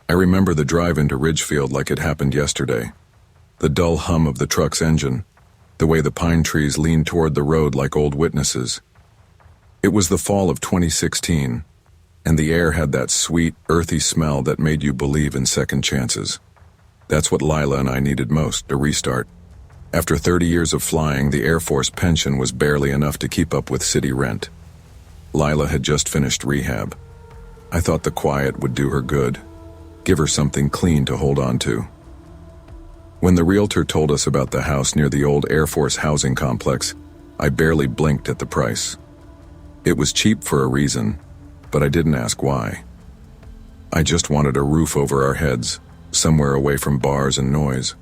I remember the drive into Ridgefield like it happened yesterday. The dull hum of the truck's engine, the way the pine trees leaned toward the road like old witnesses. It was the fall of 2016, and the air had that sweet, earthy smell that made you believe in second chances. That's what Lila and I needed most, a restart. After 30 years of flying, the Air Force pension was barely enough to keep up with city rent. Lila had just finished rehab. I thought the quiet would do her good, give her something clean to hold on to. When the realtor told us about the house near the old Air Force housing complex, I barely blinked at the price. It was cheap for a reason, but I didn't ask why. I just wanted a roof over our heads, somewhere away from bars and noise.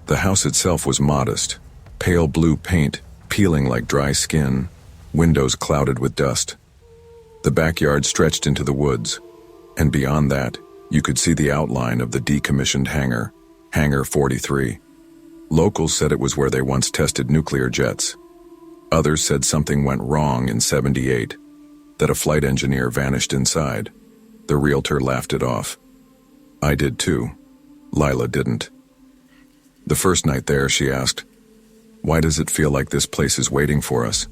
The house itself was modest, pale blue paint, peeling like dry skin, windows clouded with dust. The backyard stretched into the woods, and beyond that, you could see the outline of the decommissioned hangar, Hangar 43. Locals said it was where they once tested nuclear jets. Others said something went wrong in '78, that a flight engineer vanished inside. The realtor laughed it off. I did too. Lila didn't. The first night there, she asked, "Why does it feel like this place is waiting for us?"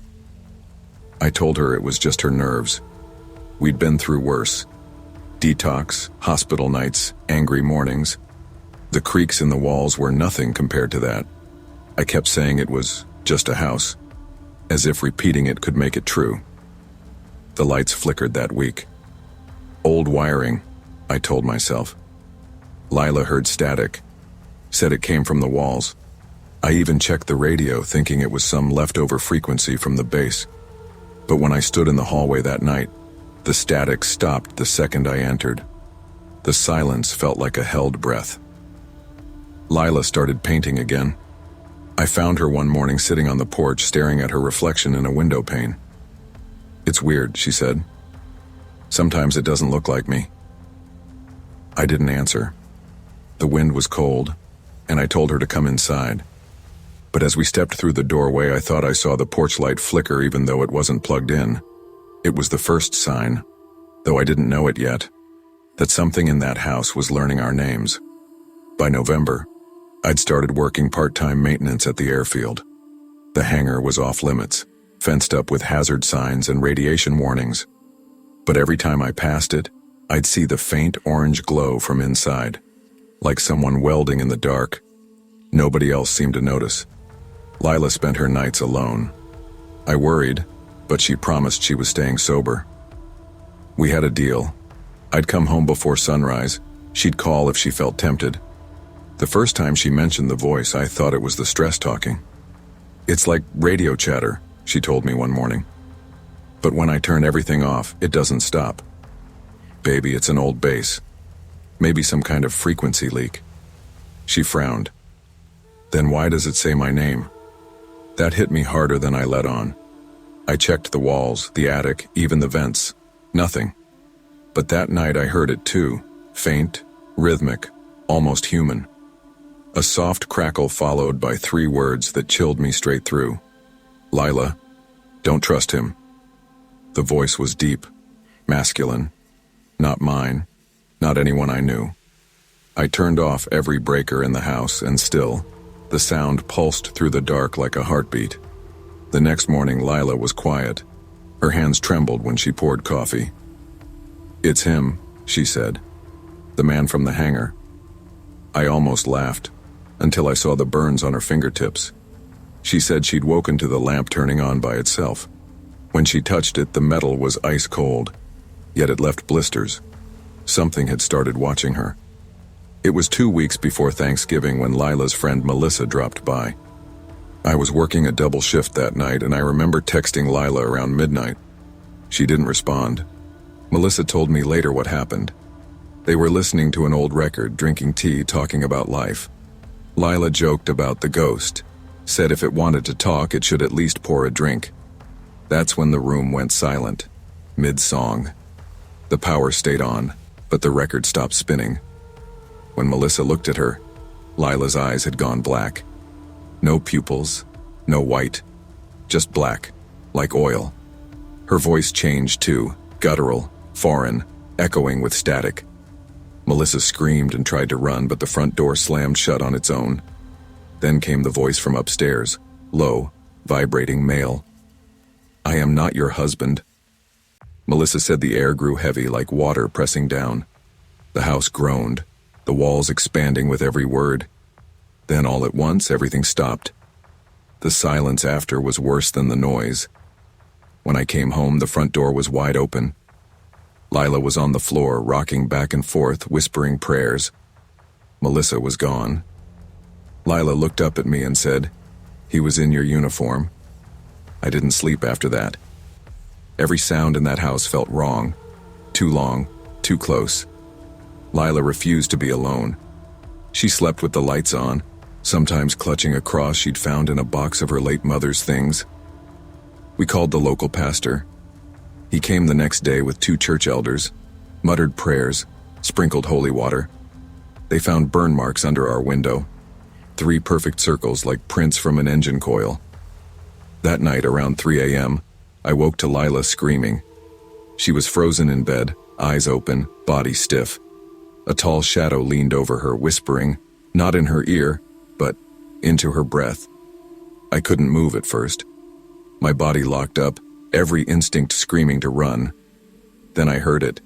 I told her it was just her nerves. We'd been through worse. Detox, hospital nights, angry mornings. The creaks in the walls were nothing compared to that. I kept saying it was just a house, as if repeating it could make it true. The lights flickered that week. Old wiring, I told myself. Lila heard static, said it came from the walls. I even checked the radio, thinking it was some leftover frequency from the base. But when I stood in the hallway that night, the static stopped the second I entered. The silence felt like a held breath. Lila started painting again. I found her one morning sitting on the porch staring at her reflection in a window pane. "It's weird," she said. "Sometimes it doesn't look like me." I didn't answer. The wind was cold, and I told her to come inside. But as we stepped through the doorway, I thought I saw the porch light flicker even though it wasn't plugged in. It was the first sign, though I didn't know it yet, that something in that house was learning our names. By November, I'd started working part-time maintenance at the airfield. The hangar was off limits, fenced up with hazard signs and radiation warnings. But every time I passed it, I'd see the faint orange glow from inside, like someone welding in the dark. Nobody else seemed to notice. Lila spent her nights alone. I worried, but she promised she was staying sober. We had a deal. I'd come home before sunrise. She'd call if she felt tempted. The first time she mentioned the voice, I thought it was the stress talking. "It's like radio chatter," she told me one morning. "But when I turn everything off, it doesn't stop. Baby, it's an old base. Maybe some kind of frequency leak." She frowned. "Then why does it say my name?" That hit me harder than I let on. I checked the walls, the attic, even the vents. Nothing. But that night I heard it too. Faint, rhythmic, almost human. A soft crackle followed by 3 words that chilled me straight through. "Lila, don't trust him." The voice was deep, masculine. Not mine, not anyone I knew. I turned off every breaker in the house, and still, the sound pulsed through the dark like a heartbeat. The next morning, Lila was quiet. Her hands trembled when she poured coffee. "It's him," she said. "The man from the hangar." I almost laughed, until I saw the burns on her fingertips. She said she'd woken to the lamp turning on by itself. When she touched it, the metal was ice cold, yet it left blisters. Something had started watching her. It was 2 weeks before Thanksgiving when Lila's friend Melissa dropped by. I was working a double shift that night, and I remember texting Lila around midnight. She didn't respond. Melissa told me later what happened. They were listening to an old record, drinking tea, talking about life. Lila joked about the ghost, said if it wanted to talk, it should at least pour a drink. That's when the room went silent, mid-song. The power stayed on, but the record stopped spinning. When Melissa looked at her, Lila's eyes had gone black. No pupils, no white, just black, like oil. Her voice changed too, guttural, foreign, echoing with static. Melissa screamed and tried to run, but the front door slammed shut on its own. Then came the voice from upstairs, low, vibrating male. "I am not your husband." Melissa said the air grew heavy like water pressing down. The house groaned, the walls expanding with every word. Then all at once, everything stopped. The silence after was worse than the noise. When I came home, the front door was wide open. Lila was on the floor, rocking back and forth, whispering prayers. Melissa was gone. Lila looked up at me and said, "He was in your uniform." I didn't sleep after that. Every sound in that house felt wrong. Too long, too close. Lila refused to be alone. She slept with the lights on, sometimes clutching a cross she'd found in a box of her late mother's things. We called the local pastor. He came the next day with 2 church elders, muttered prayers, sprinkled holy water. They found burn marks under our window, 3 perfect circles like prints from an engine coil. That night around 3 a.m., I woke to Lila screaming. She was frozen in bed, eyes open, body stiff. A tall shadow leaned over her, whispering, not in her ear, but into her breath. I couldn't move at first. My body locked up, every instinct screaming to run. Then I heard it.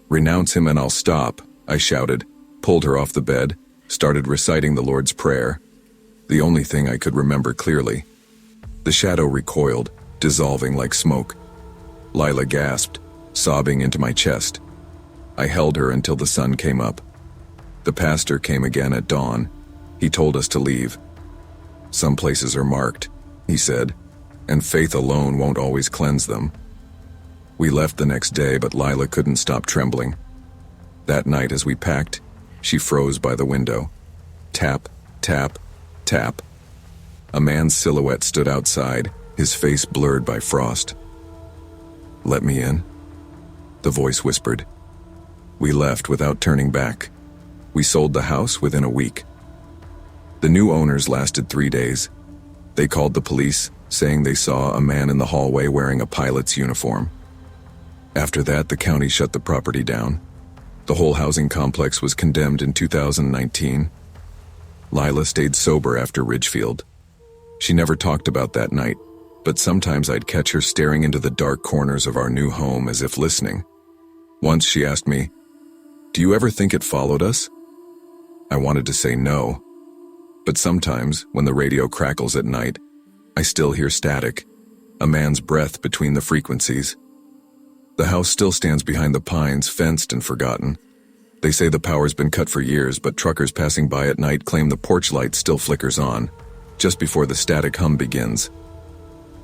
"Renounce him and I'll stop," I shouted, pulled her off the bed, started reciting the Lord's Prayer. The only thing I could remember clearly. The shadow recoiled, dissolving like smoke. Lila gasped, sobbing into my chest. I held her until the sun came up. The pastor came again at dawn. He told us to leave. "Some places are marked," he said, "and faith alone won't always cleanse them." We left the next day, but Lila couldn't stop trembling. That night as we packed, she froze by the window. Tap, tap, tap. A man's silhouette stood outside, his face blurred by frost. "Let me in," the voice whispered. We left without turning back. We sold the house within a week. The new owners lasted 3 days. They called the police, saying they saw a man in the hallway wearing a pilot's uniform. After that, the county shut the property down. The whole housing complex was condemned in 2019. Lila stayed sober after Ridgefield. She never talked about that night, but sometimes I'd catch her staring into the dark corners of our new home as if listening. Once she asked me, "Do you ever think it followed us?" I wanted to say no, but sometimes, when the radio crackles at night, I still hear static, a man's breath between the frequencies. The house still stands behind the pines, fenced and forgotten. They say the power's been cut for years, but truckers passing by at night claim the porch light still flickers on, just before the static hum begins.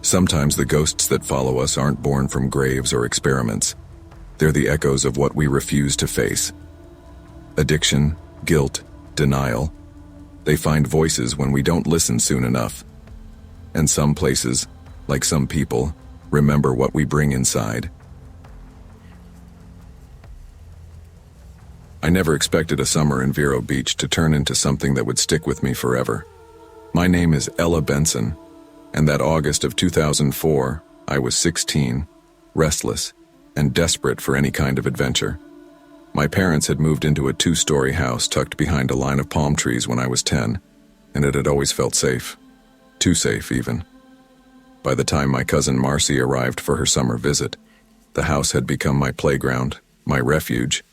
Sometimes the ghosts that follow us aren't born from graves or experiments. They're the echoes of what we refuse to face. Addiction, guilt, denial. They find voices when we don't listen soon enough. And some places, like some people, remember what we bring inside. I never expected a summer in Vero Beach to turn into something that would stick with me forever. My name is Ella Benson, and that August of 2004, I was 16, restless, and desperate for any kind of adventure. My parents had moved into a 2-story house tucked behind a line of palm trees when I was 10, and it had always felt safe. Too safe, even. By the time my cousin Marcy arrived for her summer visit, the house had become my playground, my refuge,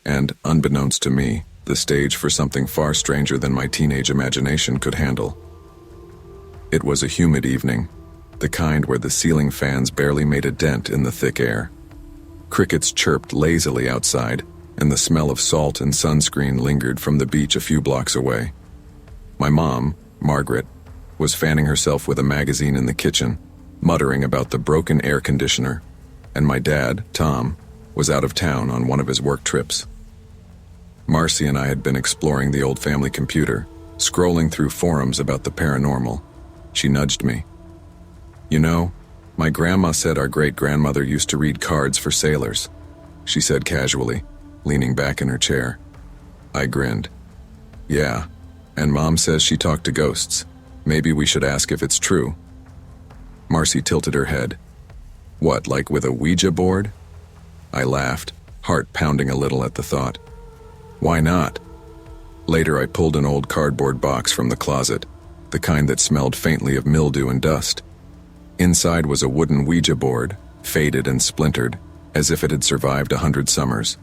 and, unbeknownst to me, the stage for something far stranger than my teenage imagination could handle. It was a humid evening, the kind where the ceiling fans barely made a dent in the thick air. Crickets chirped lazily outside, and the smell of salt and sunscreen lingered from the beach a few blocks away. My mom, Margaret, was fanning herself with a magazine in the kitchen, muttering about the broken air conditioner, and my dad, Tom, was out of town on one of his work trips. Marcy and I had been exploring the old family computer, scrolling through forums about the paranormal. She nudged me. "You know, my grandma said our great-grandmother used to read cards for sailors," she said casually, leaning back in her chair. I grinned. "Yeah, and Mom says she talked to ghosts. Maybe we should ask if it's true." Marcy tilted her head. "What, like with a Ouija board?" I laughed, heart pounding a little at the thought. Why not? Later, I pulled an old cardboard box from the closet, the kind that smelled faintly of mildew and dust. Inside was a wooden Ouija board, faded and splintered, as if it had survived 100 summers.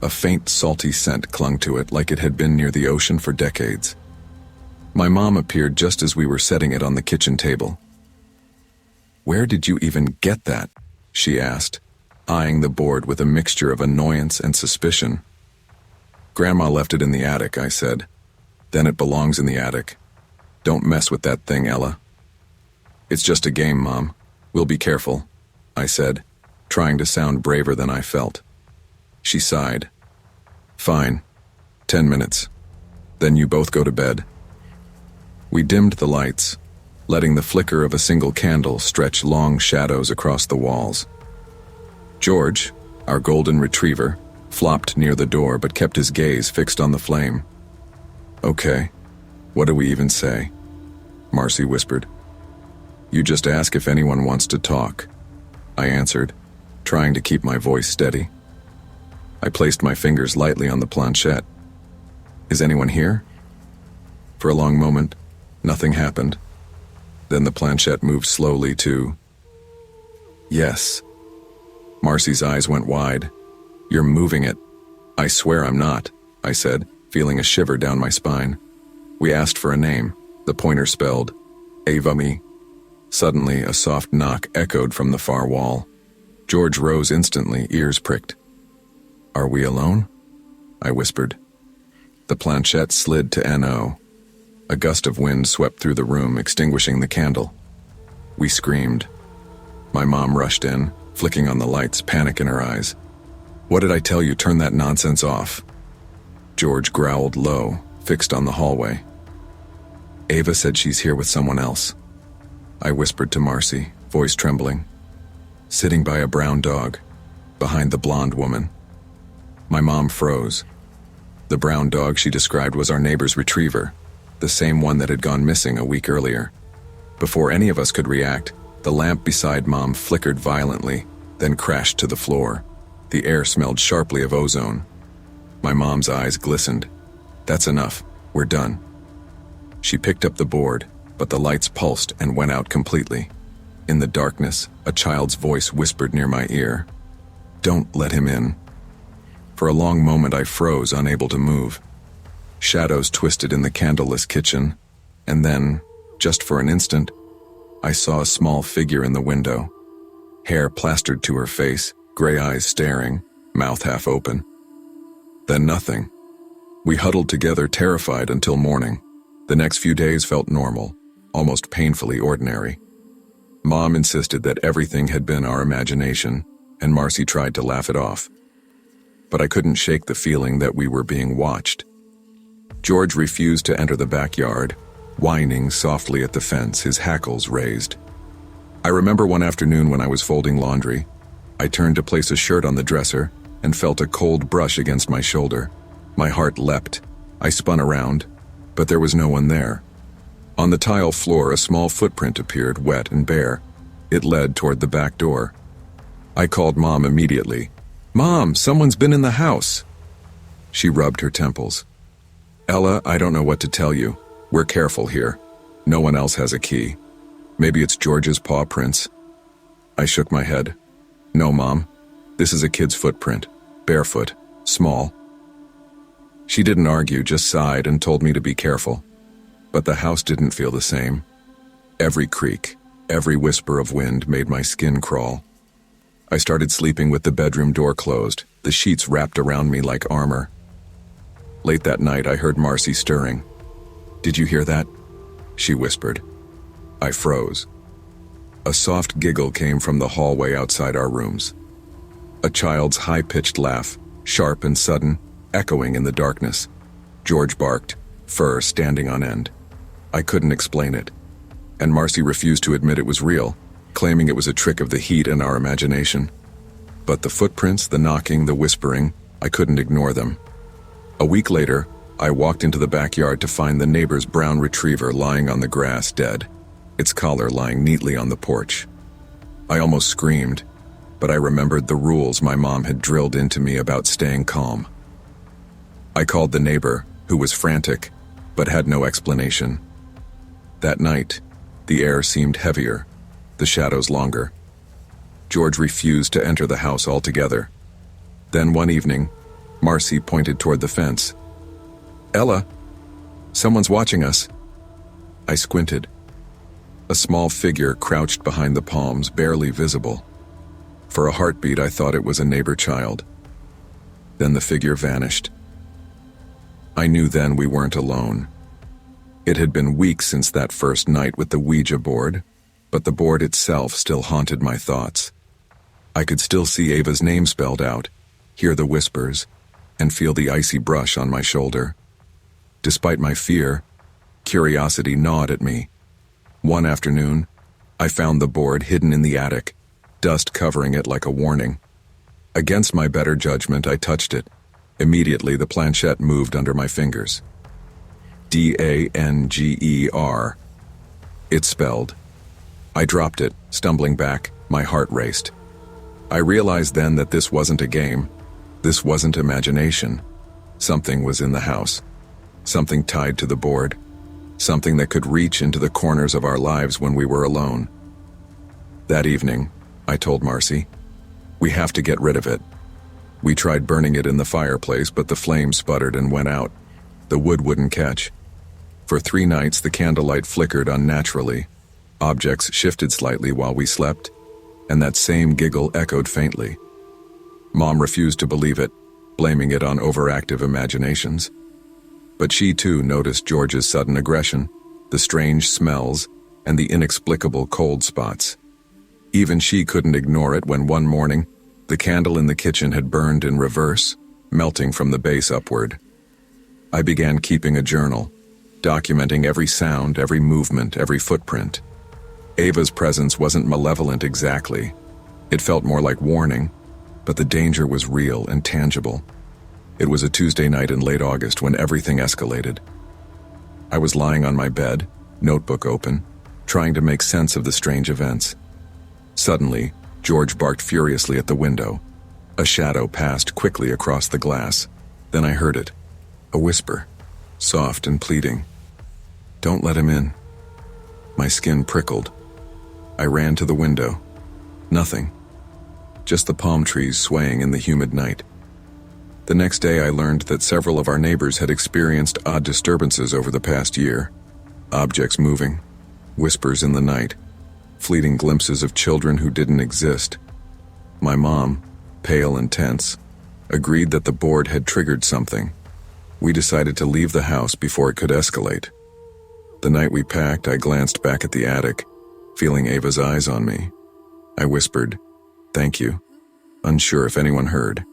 A faint, salty scent clung to it like it had been near the ocean for decades. My mom appeared just as we were setting it on the kitchen table. "Where did you even get that?" she asked, eyeing the board with a mixture of annoyance and suspicion. "Grandma left it in the attic," I said. "Then it belongs in the attic. Don't mess with that thing, Ella." "It's just a game, Mom. We'll be careful," I said, trying to sound braver than I felt. She sighed. "Fine. 10 minutes. Then you both go to bed." We dimmed the lights, letting the flicker of a single candle stretch long shadows across the walls. George, our golden retriever, flopped near the door but kept his gaze fixed on the flame. "Okay, what do we even say?" Marcy whispered. "You just ask if anyone wants to talk," I answered, trying to keep my voice steady. I placed my fingers lightly on the planchette. "Is anyone here?" For a long moment, nothing happened. Then the planchette moved slowly to "Yes." Marcy's eyes went wide. "You're moving it." "I swear I'm not," I said, feeling a shiver down my spine. We asked for a name. The pointer spelled Avami. Suddenly, a soft knock echoed from the far wall. George rose instantly, ears pricked. "Are we alone?" I whispered. The planchette slid to NO. A gust of wind swept through the room, extinguishing the candle. We screamed. My mom rushed in, flicking on the lights, panic in her eyes. "What did I tell you? Turn that nonsense off." George growled low, fixed on the hallway. "Ava said she's here with someone else," I whispered to Marcy, voice trembling. "Sitting by a brown dog, behind the blonde woman." My mom froze. The brown dog she described was our neighbor's retriever, the same one that had gone missing a week earlier. Before any of us could react, the lamp beside Mom flickered violently, then crashed to the floor. The air smelled sharply of ozone. My mom's eyes glistened. "That's enough. We're done." She picked up the board, but the lights pulsed and went out completely. In the darkness, a child's voice whispered near my ear, "Don't let him in." For a long moment I froze, unable to move. Shadows twisted in the candleless kitchen, and then, just for an instant, I saw a small figure in the window. Hair plastered to her face, gray eyes staring, mouth half open. Then nothing. We huddled together, terrified, until morning. The next few days felt normal, almost painfully ordinary. Mom insisted that everything had been our imagination, and Marcy tried to laugh it off. But I couldn't shake the feeling that we were being watched. George refused to enter the backyard, whining softly at the fence, his hackles raised. I remember one afternoon when I was folding laundry. I turned to place a shirt on the dresser and felt a cold brush against my shoulder. My heart leapt. I spun around, but there was no one there. On the tile floor, a small footprint appeared, wet and bare. It led toward the back door. I called Mom immediately. "Mom, someone's been in the house." She rubbed her temples. "Ella, I don't know what to tell you. We're careful here. No one else has a key. Maybe it's George's paw prints." I shook my head. "No, Mom. This is a kid's footprint. Barefoot. Small." She didn't argue, just sighed and told me to be careful. But the house didn't feel the same. Every creak, every whisper of wind made my skin crawl. I started sleeping with the bedroom door closed, the sheets wrapped around me like armor. Late that night, I heard Marcy stirring. "Did you hear that?" she whispered. I froze. A soft giggle came from the hallway outside our rooms. A child's high-pitched laugh, sharp and sudden, echoing in the darkness. George barked, fur standing on end. I couldn't explain it, and Marcy refused to admit it was real, claiming it was a trick of the heat and our imagination. But the footprints, the knocking, the whispering, I couldn't ignore them. A week later, I walked into the backyard to find the neighbor's brown retriever lying on the grass, dead, its collar lying neatly on the porch. I almost screamed, but I remembered the rules my mom had drilled into me about staying calm. I called the neighbor, who was frantic, but had no explanation. That night, the air seemed heavier, the shadows longer. George refused to enter the house altogether. Then one evening, Marcy pointed toward the fence. "Ella, someone's watching us." I squinted. A small figure crouched behind the palms, barely visible. For a heartbeat, I thought it was a neighbor child. Then the figure vanished. I knew then we weren't alone. It had been weeks since that first night with the Ouija board, but the board itself still haunted my thoughts. I could still see Ava's name spelled out, hear the whispers, and feel the icy brush on my shoulder. Despite my fear, curiosity gnawed at me. One afternoon, I found the board hidden in the attic, dust covering it like a warning. Against my better judgment, I touched it. Immediately, the planchette moved under my fingers. Danger. It spelled. I dropped it, stumbling back, my heart raced. I realized then that this wasn't a game. This wasn't imagination. Something was in the house. Something tied to the board. Something that could reach into the corners of our lives when we were alone. That evening, I told Marcy, "We have to get rid of it." We tried burning it in the fireplace, but the flame sputtered and went out. The wood wouldn't catch. For 3 nights, the candlelight flickered unnaturally. Objects shifted slightly while we slept, and that same giggle echoed faintly. Mom refused to believe it, blaming it on overactive imaginations. But she too noticed George's sudden aggression, the strange smells, and the inexplicable cold spots. Even she couldn't ignore it when one morning, the candle in the kitchen had burned in reverse, melting from the base upward. I began keeping a journal, documenting every sound, every movement, every footprint. Ava's presence wasn't malevolent exactly. It felt more like warning, but the danger was real and tangible. It was a Tuesday night in late August when everything escalated. I was lying on my bed, notebook open, trying to make sense of the strange events. Suddenly, George barked furiously at the window. A shadow passed quickly across the glass. Then I heard it. A whisper, soft and pleading. "Don't let him in." My skin prickled. I ran to the window. Nothing. Just the palm trees swaying in the humid night. The next day I learned that several of our neighbors had experienced odd disturbances over the past year. Objects moving, whispers in the night, fleeting glimpses of children who didn't exist. My mom, pale and tense, agreed that the board had triggered something. We decided to leave the house before it could escalate. The night we packed, I glanced back at the attic, feeling Ava's eyes on me. I whispered, "Thank you," unsure if anyone heard.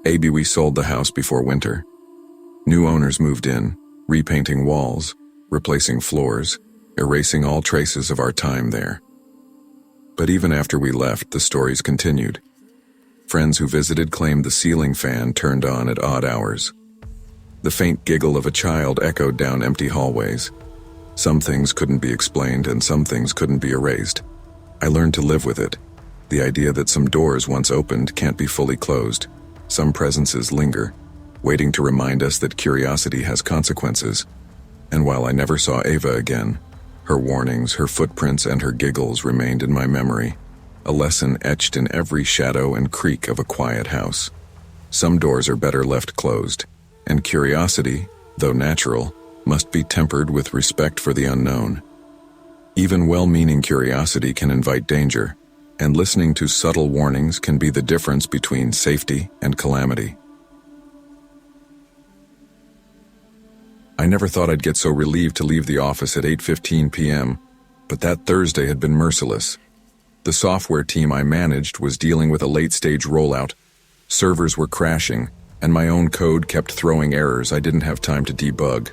Maybe we sold the house before winter. New owners moved in, repainting walls, replacing floors, erasing all traces of our time there. But even after we left, the stories continued. Friends who visited claimed the ceiling fan turned on at odd hours. The faint giggle of a child echoed down empty hallways. Some things couldn't be explained and some things couldn't be erased. I learned to live with it. The idea that some doors once opened can't be fully closed. Some presences linger, waiting to remind us that curiosity has consequences. And while I never saw Ava again, her warnings, her footprints, and her giggles remained in my memory, a lesson etched in every shadow and creak of a quiet house. Some doors are better left closed, and curiosity, though natural, must be tempered with respect for the unknown. Even well-meaning curiosity can invite danger, and listening to subtle warnings can be the difference between safety and calamity. I never thought I'd get so relieved to leave the office at 8:15 p.m., but that Thursday had been merciless. The software team I managed was dealing with a late-stage rollout. Servers were crashing, and my own code kept throwing errors I didn't have time to debug.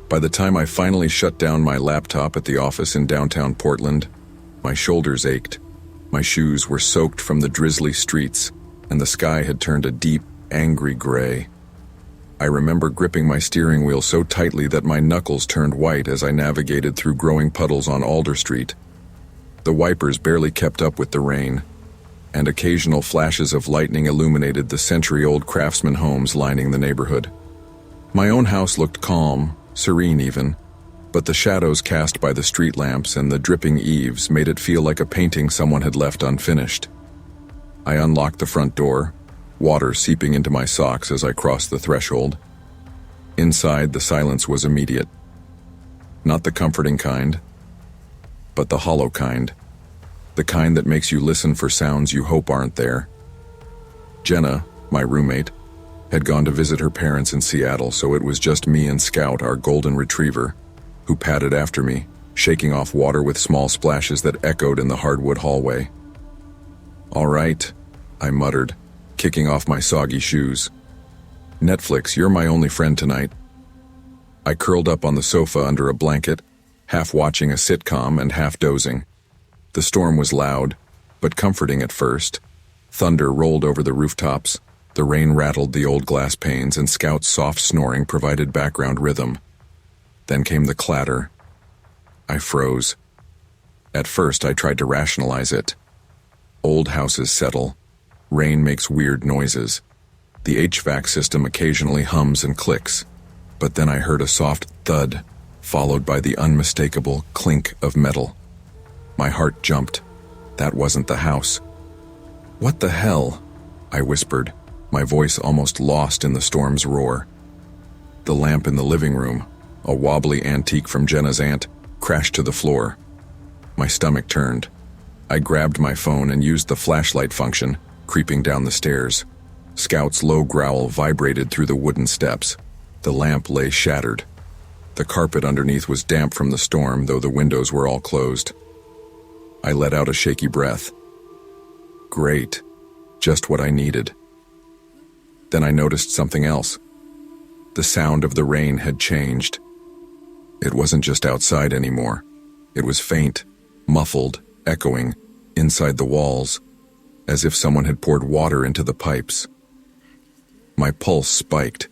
By the time I finally shut down my laptop at the office in downtown Portland, my shoulders ached. My shoes were soaked from the drizzly streets, and the sky had turned a deep, angry gray. I remember gripping my steering wheel so tightly that my knuckles turned white as I navigated through growing puddles on Alder Street. The wipers barely kept up with the rain. and occasional flashes of lightning illuminated the century-old craftsman homes lining the neighborhood. My own house looked calm, serene even, but the shadows cast by the street lamps and the dripping eaves made it feel like a painting someone had left unfinished. I unlocked the front door, water seeping into my socks as I crossed the threshold. Inside, the silence was immediate. Not the comforting kind, but the hollow kind. The kind that makes you listen for sounds you hope aren't there. Jenna, my roommate, had gone to visit her parents in Seattle, so it was just me and Scout, our golden retriever, who padded after me, shaking off water with small splashes that echoed in the hardwood hallway. "All right," I muttered, kicking off my soggy shoes. "Netflix, you're my only friend tonight." I curled up on the sofa under a blanket, half watching a sitcom and half dozing. The storm was loud, but comforting at first. Thunder rolled over the rooftops, the rain rattled the old glass panes, and Scout's soft snoring provided background rhythm. Then came the clatter. I froze. At first, I tried to rationalize it. Old houses settle. Rain makes weird noises. The HVAC system occasionally hums and clicks. But then I heard a soft thud, followed by the unmistakable clink of metal. My heart jumped. That wasn't the house. "What the hell?" I whispered, my voice almost lost in the storm's roar. The lamp in the living room, a wobbly antique from Jenna's aunt, crashed to the floor. My stomach turned. I grabbed my phone and used the flashlight function, creeping down the stairs. Scout's low growl vibrated through the wooden steps. The lamp lay shattered. The carpet underneath was damp from the storm, though the windows were all closed. I let out a shaky breath. Great. Just what I needed. Then I noticed something else. The sound of the rain had changed. It wasn't just outside anymore. It was faint, muffled, echoing, inside the walls, as if someone had poured water into the pipes. My pulse spiked.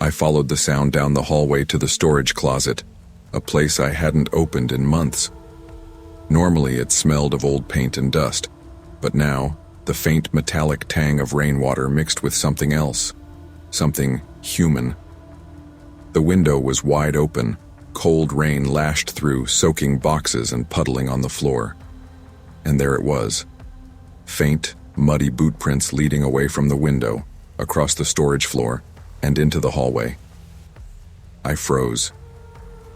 I followed the sound down the hallway to the storage closet, a place I hadn't opened in months. Normally it smelled of old paint and dust, but now the faint metallic tang of rainwater mixed with something else, something human. The window was wide open, cold rain lashed through, soaking boxes and puddling on the floor. And there it was, faint, muddy boot prints leading away from the window, across the storage floor, and into the hallway. I froze.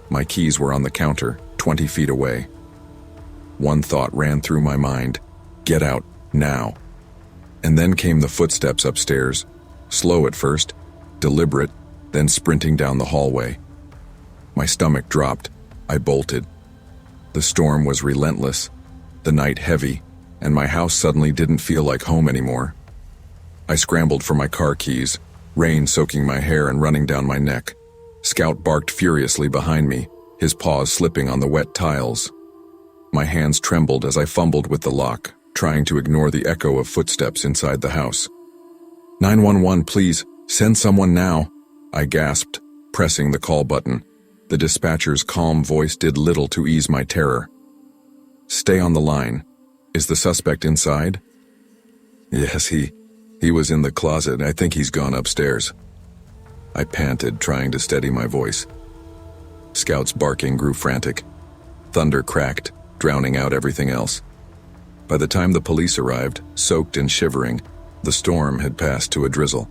My keys were on the counter, 20 feet away. One thought ran through my mind: get out, now. And then came the footsteps upstairs, slow at first, deliberate, then sprinting down the hallway. My stomach dropped. I bolted. The storm was relentless, the night heavy, and my house suddenly didn't feel like home anymore. I scrambled for my car keys, rain soaking my hair and running down my neck. Scout barked furiously behind me, his paws slipping on the wet tiles. My hands trembled as I fumbled with the lock, trying to ignore the echo of footsteps inside the house. 911, please, send someone now, I gasped, pressing the call button. The dispatcher's calm voice did little to ease my terror. Stay on the line. Is the suspect inside? Yes, he was in the closet. I think he's gone upstairs. I panted, trying to steady my voice. Scout's barking grew frantic. Thunder cracked, drowning out everything else. By the time the police arrived, soaked and shivering, the storm had passed to a drizzle.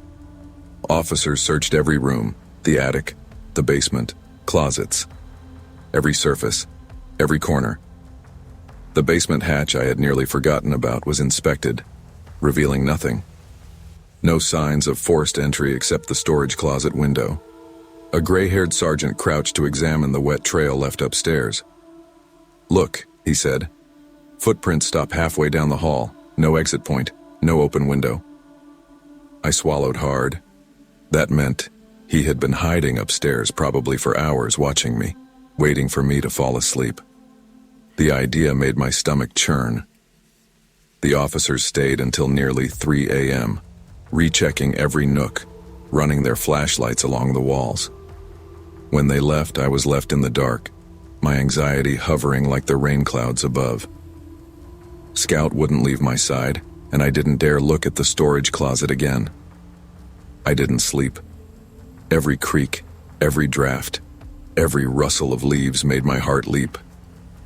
Officers searched every room, the attic, the basement, closets. Every surface, every corner. The basement hatch I had nearly forgotten about was inspected, revealing nothing. No signs of forced entry except the storage closet window. A gray-haired sergeant crouched to examine the wet trail left upstairs. Look, he said. Footprints stop halfway down the hall. No exit point, no open window. I swallowed hard. That meant he had been hiding upstairs probably for hours, watching me, waiting for me to fall asleep. The idea made my stomach churn. The officers stayed until nearly 3 a.m., rechecking every nook, running their flashlights along the walls. When they left, I was left in the dark, my anxiety hovering like the rain clouds above. Scout wouldn't leave my side, and I didn't dare look at the storage closet again. I didn't sleep. Every creak, every draft, every rustle of leaves made my heart leap.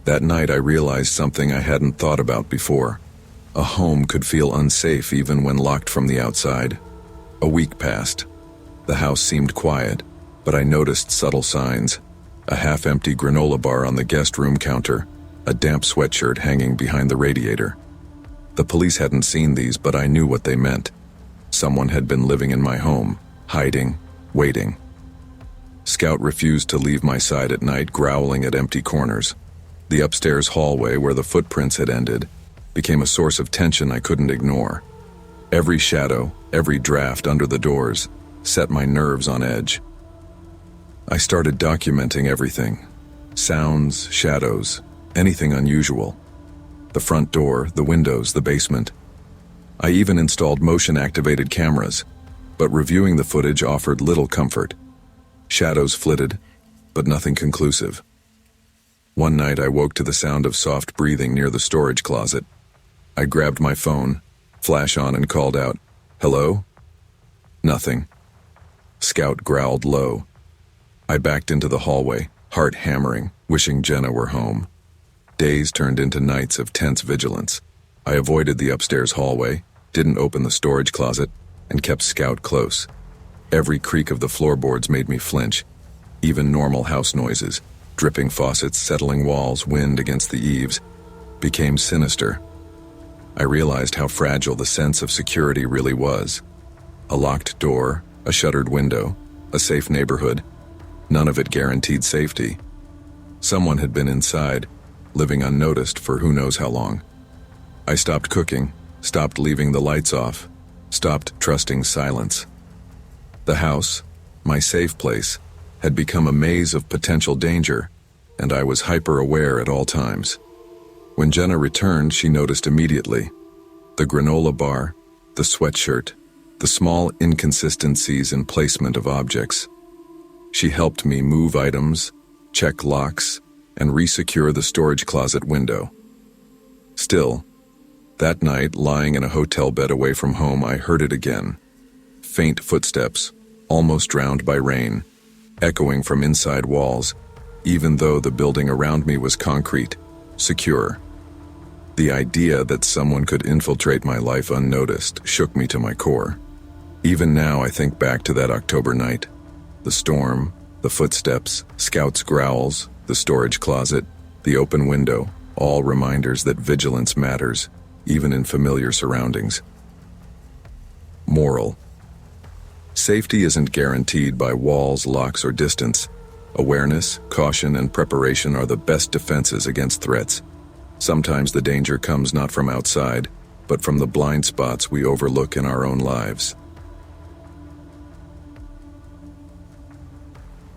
That night I realized something I hadn't thought about before. A home could feel unsafe even when locked from the outside. A week passed. The house seemed quiet, but I noticed subtle signs. A half-empty granola bar on the guest room counter, a damp sweatshirt hanging behind the radiator. The police hadn't seen these, but I knew what they meant. Someone had been living in my home, hiding, waiting. Scout refused to leave my side at night, growling at empty corners. The upstairs hallway, where the footprints had ended, became a source of tension I couldn't ignore. Every shadow, every draft under the doors, set my nerves on edge. I started documenting everything. Sounds, shadows, anything unusual. The front door, the windows, the basement. I even installed motion-activated cameras, but reviewing the footage offered little comfort. Shadows flitted, but nothing conclusive. One night I woke to the sound of soft breathing near the storage closet. I grabbed my phone, flash on, and called out, "Hello?" Nothing. Scout growled low. I backed into the hallway, heart hammering, wishing Jenna were home. Days turned into nights of tense vigilance. I avoided the upstairs hallway, didn't open the storage closet, and kept Scout close. Every creak of the floorboards made me flinch. Even normal house noises, dripping faucets, settling walls, wind against the eaves, became sinister. I realized how fragile the sense of security really was. A locked door, a shuttered window, a safe neighborhood. None of it guaranteed safety. Someone had been inside, living unnoticed for who knows how long. I stopped cooking, stopped leaving the lights off, stopped trusting silence. The house, my safe place, had become a maze of potential danger, and I was hyper-aware at all times. When Jenna returned, she noticed immediately. The granola bar, the sweatshirt, the small inconsistencies in placement of objects. She helped me move items, check locks, and resecure the storage closet window. Still, that night, lying in a hotel bed away from home, I heard it again. Faint footsteps, almost drowned by rain, echoing from inside walls, even though the building around me was concrete, secure. The idea that someone could infiltrate my life unnoticed shook me to my core. Even now, I think back to that October night. The storm, the footsteps, Scout's growls, the storage closet, the open window, all reminders that vigilance matters, even in familiar surroundings. Moral: safety isn't guaranteed by walls, locks, or distance. Awareness, caution, and preparation are the best defenses against threats. Sometimes the danger comes not from outside, but from the blind spots we overlook in our own lives.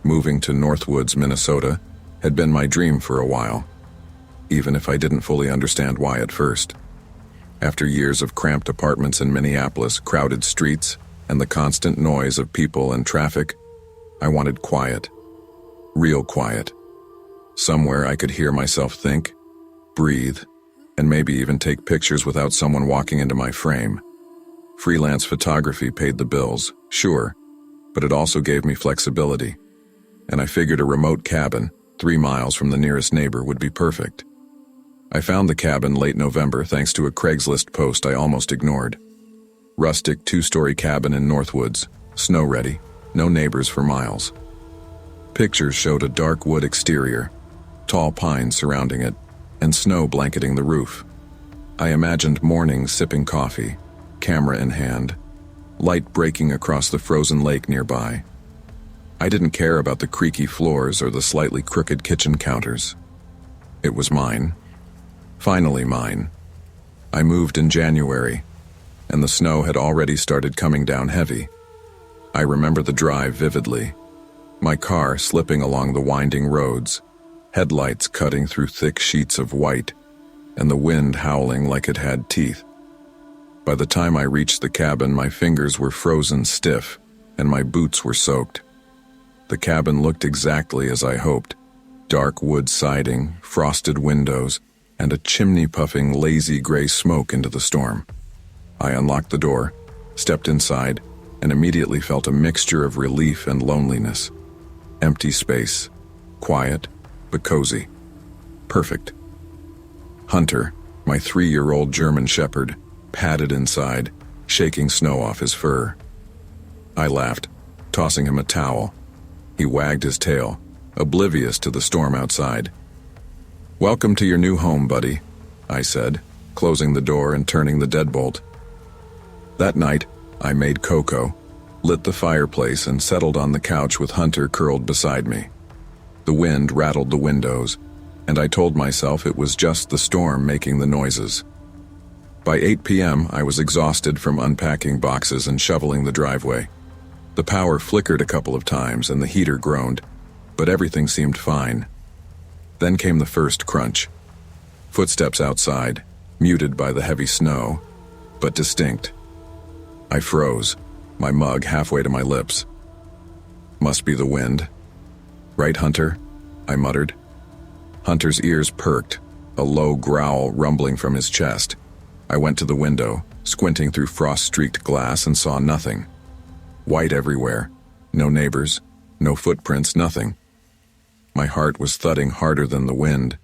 Moving to Northwoods, Minnesota, had been my dream for a while, even if I didn't fully understand why at first. After years of cramped apartments in Minneapolis, crowded streets, and the constant noise of people and traffic, I wanted quiet. Real quiet. Somewhere I could hear myself think, breathe, and maybe even take pictures without someone walking into my frame. Freelance photography paid the bills, sure, but it also gave me flexibility. And I figured a remote cabin, 3 miles from the nearest neighbor, would be perfect. I found the cabin late November thanks to a Craigslist post I almost ignored. Rustic 2-story cabin in Northwoods, snow-ready, no neighbors for miles. Pictures showed a dark wood exterior, tall pines surrounding it, and snow blanketing the roof. I imagined mornings sipping coffee, camera in hand, light breaking across the frozen lake nearby. I didn't care about the creaky floors or the slightly crooked kitchen counters. It was mine. Finally mine. I moved in January, and the snow had already started coming down heavy. I remember the drive vividly. My car slipping along the winding roads, headlights cutting through thick sheets of white, and the wind howling like it had teeth. By the time I reached the cabin, my fingers were frozen stiff, and my boots were soaked. The cabin looked exactly as I hoped. Dark wood siding, frosted windows, and a chimney puffing lazy gray smoke into the storm. I unlocked the door, stepped inside, and immediately felt a mixture of relief and loneliness. Empty space, quiet, but cozy. Perfect. Hunter, my 3-year-old German shepherd, padded inside, shaking snow off his fur. I laughed, tossing him a towel. He wagged his tail, oblivious to the storm outside. "Welcome to your new home, buddy," I said, closing the door and turning the deadbolt. That night, I made cocoa, lit the fireplace, and settled on the couch with Hunter curled beside me. The wind rattled the windows, and I told myself it was just the storm making the noises. By 8 p.m., I was exhausted from unpacking boxes and shoveling the driveway. The power flickered a couple of times and the heater groaned, but everything seemed fine. Then came the first crunch. Footsteps outside, muted by the heavy snow, but distinct. I froze, my mug halfway to my lips. "Must be the wind." "Right, Hunter?" I muttered. Hunter's ears perked, a low growl rumbling from his chest. I went to the window, squinting through frost-streaked glass, and saw nothing. White everywhere. No neighbors, no footprints, nothing. My heart was thudding harder than the wind,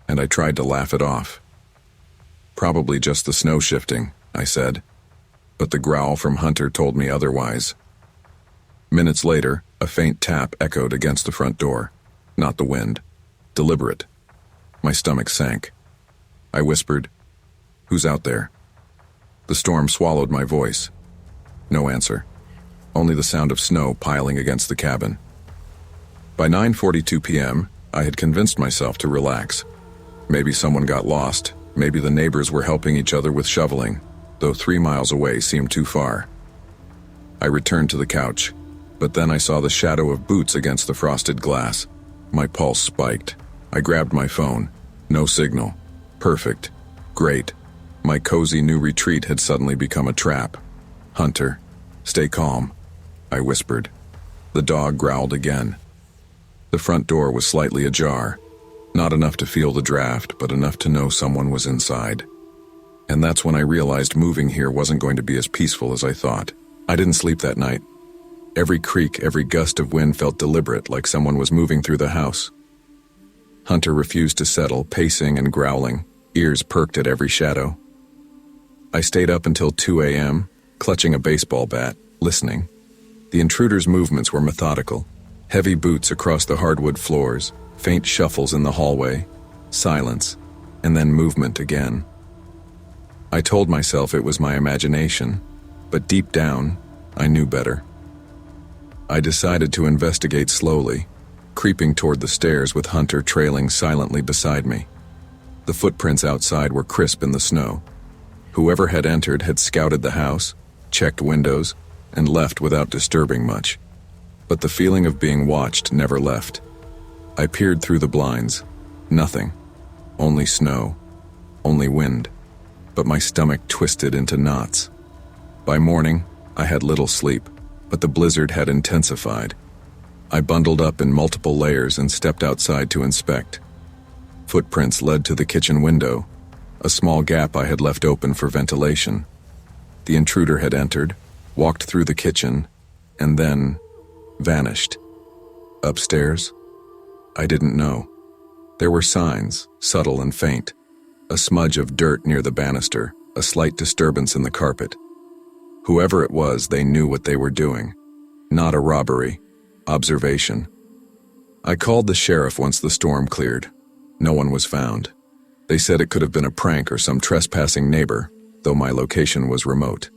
and I tried to laugh it off. "Probably just the snow shifting," I said, but the growl from Hunter told me otherwise. Minutes later, a faint tap echoed against the front door. Not the wind. Deliberate. My stomach sank. I whispered, "Who's out there?" The storm swallowed my voice. No answer. Only the sound of snow piling against the cabin. By 9:42 p.m., I had convinced myself to relax. Maybe someone got lost. Maybe the neighbors were helping each other with shoveling, though 3 miles away seemed too far. I returned to the couch, but then I saw the shadow of boots against the frosted glass. My pulse spiked. I grabbed my phone. No signal. Perfect. Great. My cozy new retreat had suddenly become a trap. "Hunter, stay calm," I whispered. The dog growled again. The front door was slightly ajar. Not enough to feel the draft, but enough to know someone was inside. And that's when I realized moving here wasn't going to be as peaceful as I thought. I didn't sleep that night. Every creak, every gust of wind felt deliberate, like someone was moving through the house. Hunter refused to settle, pacing and growling, ears perked at every shadow. I stayed up until 2 a.m., clutching a baseball bat, listening. The intruder's movements were methodical. Heavy boots across the hardwood floors, faint shuffles in the hallway, silence, and then movement again. I told myself it was my imagination, but deep down, I knew better. I decided to investigate slowly, creeping toward the stairs with Hunter trailing silently beside me. The footprints outside were crisp in the snow. Whoever had entered had scouted the house, checked windows, and left without disturbing much. But the feeling of being watched never left. I peered through the blinds. Nothing. Only snow. Only wind. But my stomach twisted into knots. By morning, I had little sleep, but the blizzard had intensified. I bundled up in multiple layers and stepped outside to inspect. Footprints led to the kitchen window, a small gap I had left open for ventilation. The intruder had entered, walked through the kitchen, and then vanished. Upstairs? I didn't know. There were signs, subtle and faint. A smudge of dirt near the banister, a slight disturbance in the carpet. Whoever it was, they knew what they were doing. Not a robbery. Observation. I called the sheriff once the storm cleared. No one was found. They said it could have been a prank or some trespassing neighbor, though my location was remote.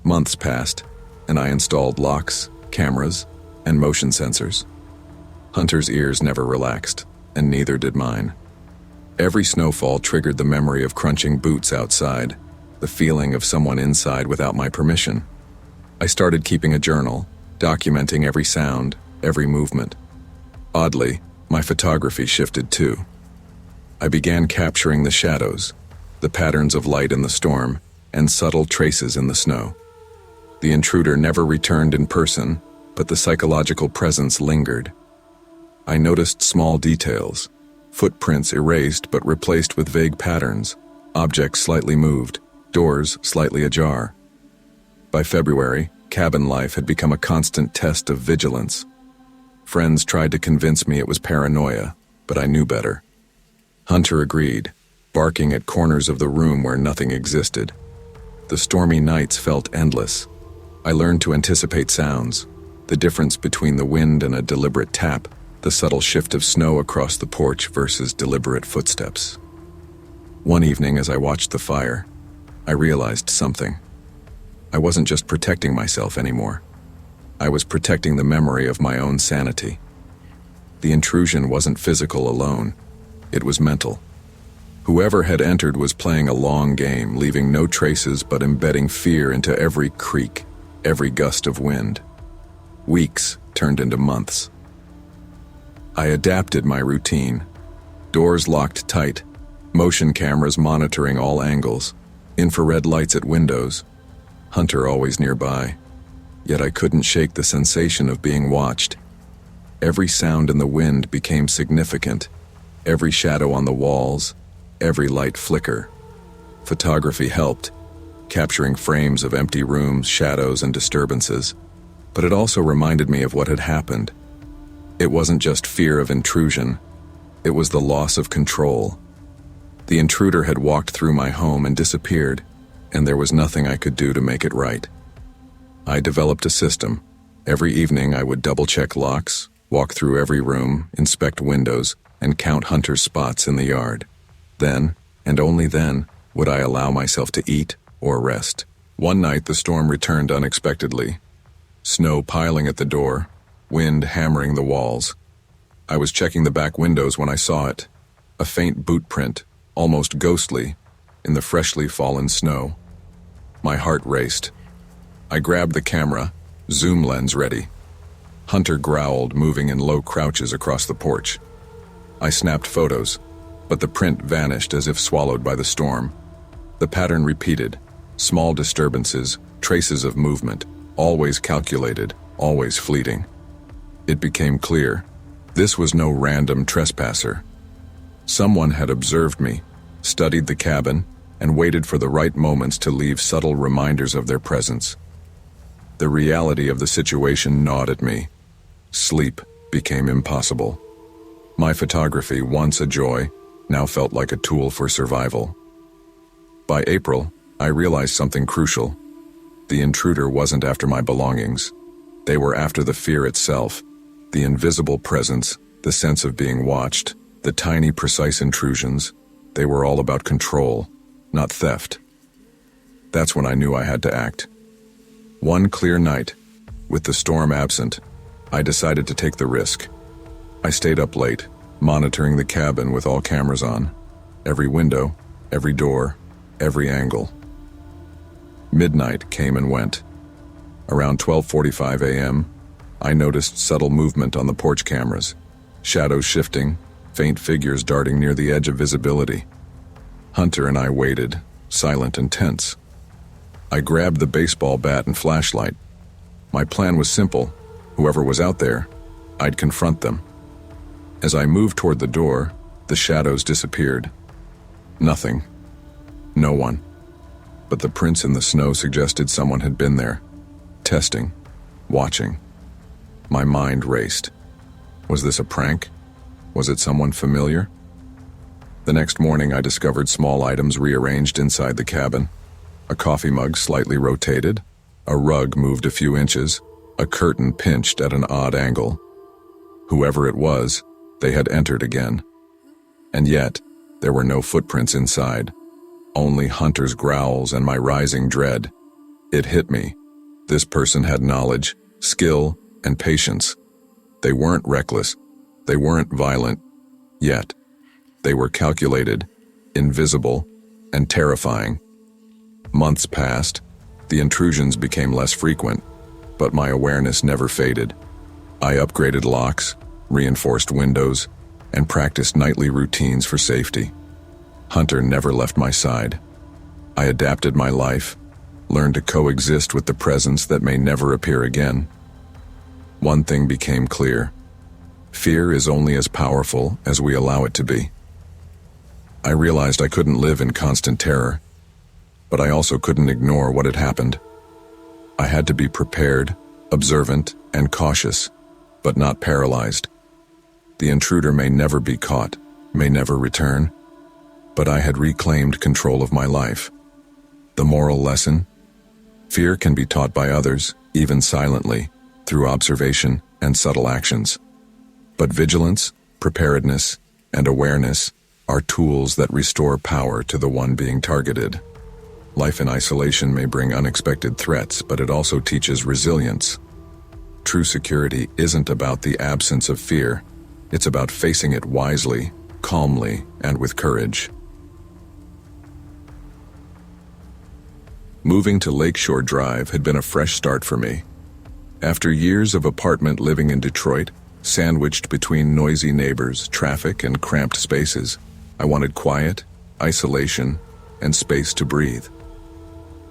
Months passed, and I installed locks, cameras, and motion sensors. Hunter's ears never relaxed, and neither did mine. Every snowfall triggered the memory of crunching boots outside, the feeling of someone inside without my permission. I started keeping a journal, documenting every sound, every movement. Oddly, my photography shifted too. I began capturing the shadows, the patterns of light in the storm, and subtle traces in the snow. The intruder never returned in person, but the psychological presence lingered. I noticed small details, footprints erased but replaced with vague patterns, objects slightly moved, doors slightly ajar. By February, cabin life had become a constant test of vigilance. Friends tried to convince me it was paranoia, but I knew better. Hunter agreed, barking at corners of the room where nothing existed. The stormy nights felt endless. I learned to anticipate sounds, the difference between the wind and a deliberate tap, the subtle shift of snow across the porch versus deliberate footsteps. One evening, as I watched the fire, I realized something. I wasn't just protecting myself anymore. I was protecting the memory of my own sanity. The intrusion wasn't physical alone. It was mental. Whoever had entered was playing a long game, leaving no traces but embedding fear into every creak, every gust of wind. Weeks turned into months. I adapted my routine. Doors locked tight, motion cameras monitoring all angles, infrared lights at windows, Hunter always nearby. Yet I couldn't shake the sensation of being watched. Every sound in the wind became significant, every shadow on the walls, every light flicker. Photography helped, capturing frames of empty rooms, shadows, and disturbances, but it also reminded me of what had happened. It wasn't just fear of intrusion, it was the loss of control. The intruder had walked through my home and disappeared, and there was nothing I could do to make it right. I developed a system. Every evening I would double-check locks, walk through every room, inspect windows, and count Hunter's spots in the yard. Then, and only then, would I allow myself to eat or rest. One night the storm returned unexpectedly. Snow piling at the door, wind hammering the walls. I was checking the back windows when I saw it. A faint boot print, almost ghostly, in the freshly fallen snow. My heart raced. I grabbed the camera, zoom lens ready. Hunter growled, moving in low crouches across the porch. I snapped photos, but the print vanished as if swallowed by the storm. The pattern repeated, small disturbances, traces of movement, always calculated, always fleeting. It became clear, this was no random trespasser. Someone had observed me, studied the cabin, and waited for the right moments to leave subtle reminders of their presence. The reality of the situation gnawed at me. Sleep became impossible. My photography, once a joy, now felt like a tool for survival. By April, I realized something crucial. The intruder wasn't after my belongings. They were after the fear itself, the invisible presence, the sense of being watched, the tiny, precise intrusions. They were all about control, not theft. That's when I knew I had to act. One clear night, with the storm absent, I decided to take the risk. I stayed up late, monitoring the cabin with all cameras on, every window, every door, every angle. Midnight came and went. Around 12:45 a.m., I noticed subtle movement on the porch cameras, shadows shifting, faint figures darting near the edge of visibility. Hunter and I waited, silent and tense. I grabbed the baseball bat and flashlight. My plan was simple. Whoever was out there, I'd confront them. As I moved toward the door, the shadows disappeared. Nothing. No one. But the prints in the snow suggested someone had been there, testing, watching. My mind raced. Was this a prank? Was it someone familiar? The next morning I discovered small items rearranged inside the cabin. A coffee mug slightly rotated, a rug moved a few inches, a curtain pinched at an odd angle. Whoever it was, they had entered again. And yet, there were no footprints inside, only Hunter's growls and my rising dread. It hit me. This person had knowledge, skill, and patience. They weren't reckless, they weren't violent, yet they were calculated, invisible, and terrifying. Months passed, the intrusions became less frequent, but my awareness never faded. I upgraded locks, reinforced windows, and practiced nightly routines for safety. Hunter never left my side. I adapted my life, learned to coexist with the presence that may never appear again. One thing became clear. Fear is only as powerful as we allow it to be. I realized I couldn't live in constant terror. but I also couldn't ignore what had happened. I had to be prepared, observant, and cautious, but not paralyzed. The intruder may never be caught, may never return, but I had reclaimed control of my life. The moral lesson? Fear can be taught by others, even silently, through observation and subtle actions. But vigilance, preparedness, and awareness are tools that restore power to the one being targeted. Life in isolation may bring unexpected threats, but it also teaches resilience. True security isn't about the absence of fear. It's about facing it wisely, calmly, and with courage. Moving to Lakeshore Drive had been a fresh start for me. After years of apartment living in Detroit, sandwiched between noisy neighbors, traffic, and cramped spaces, I wanted quiet, isolation, and space to breathe.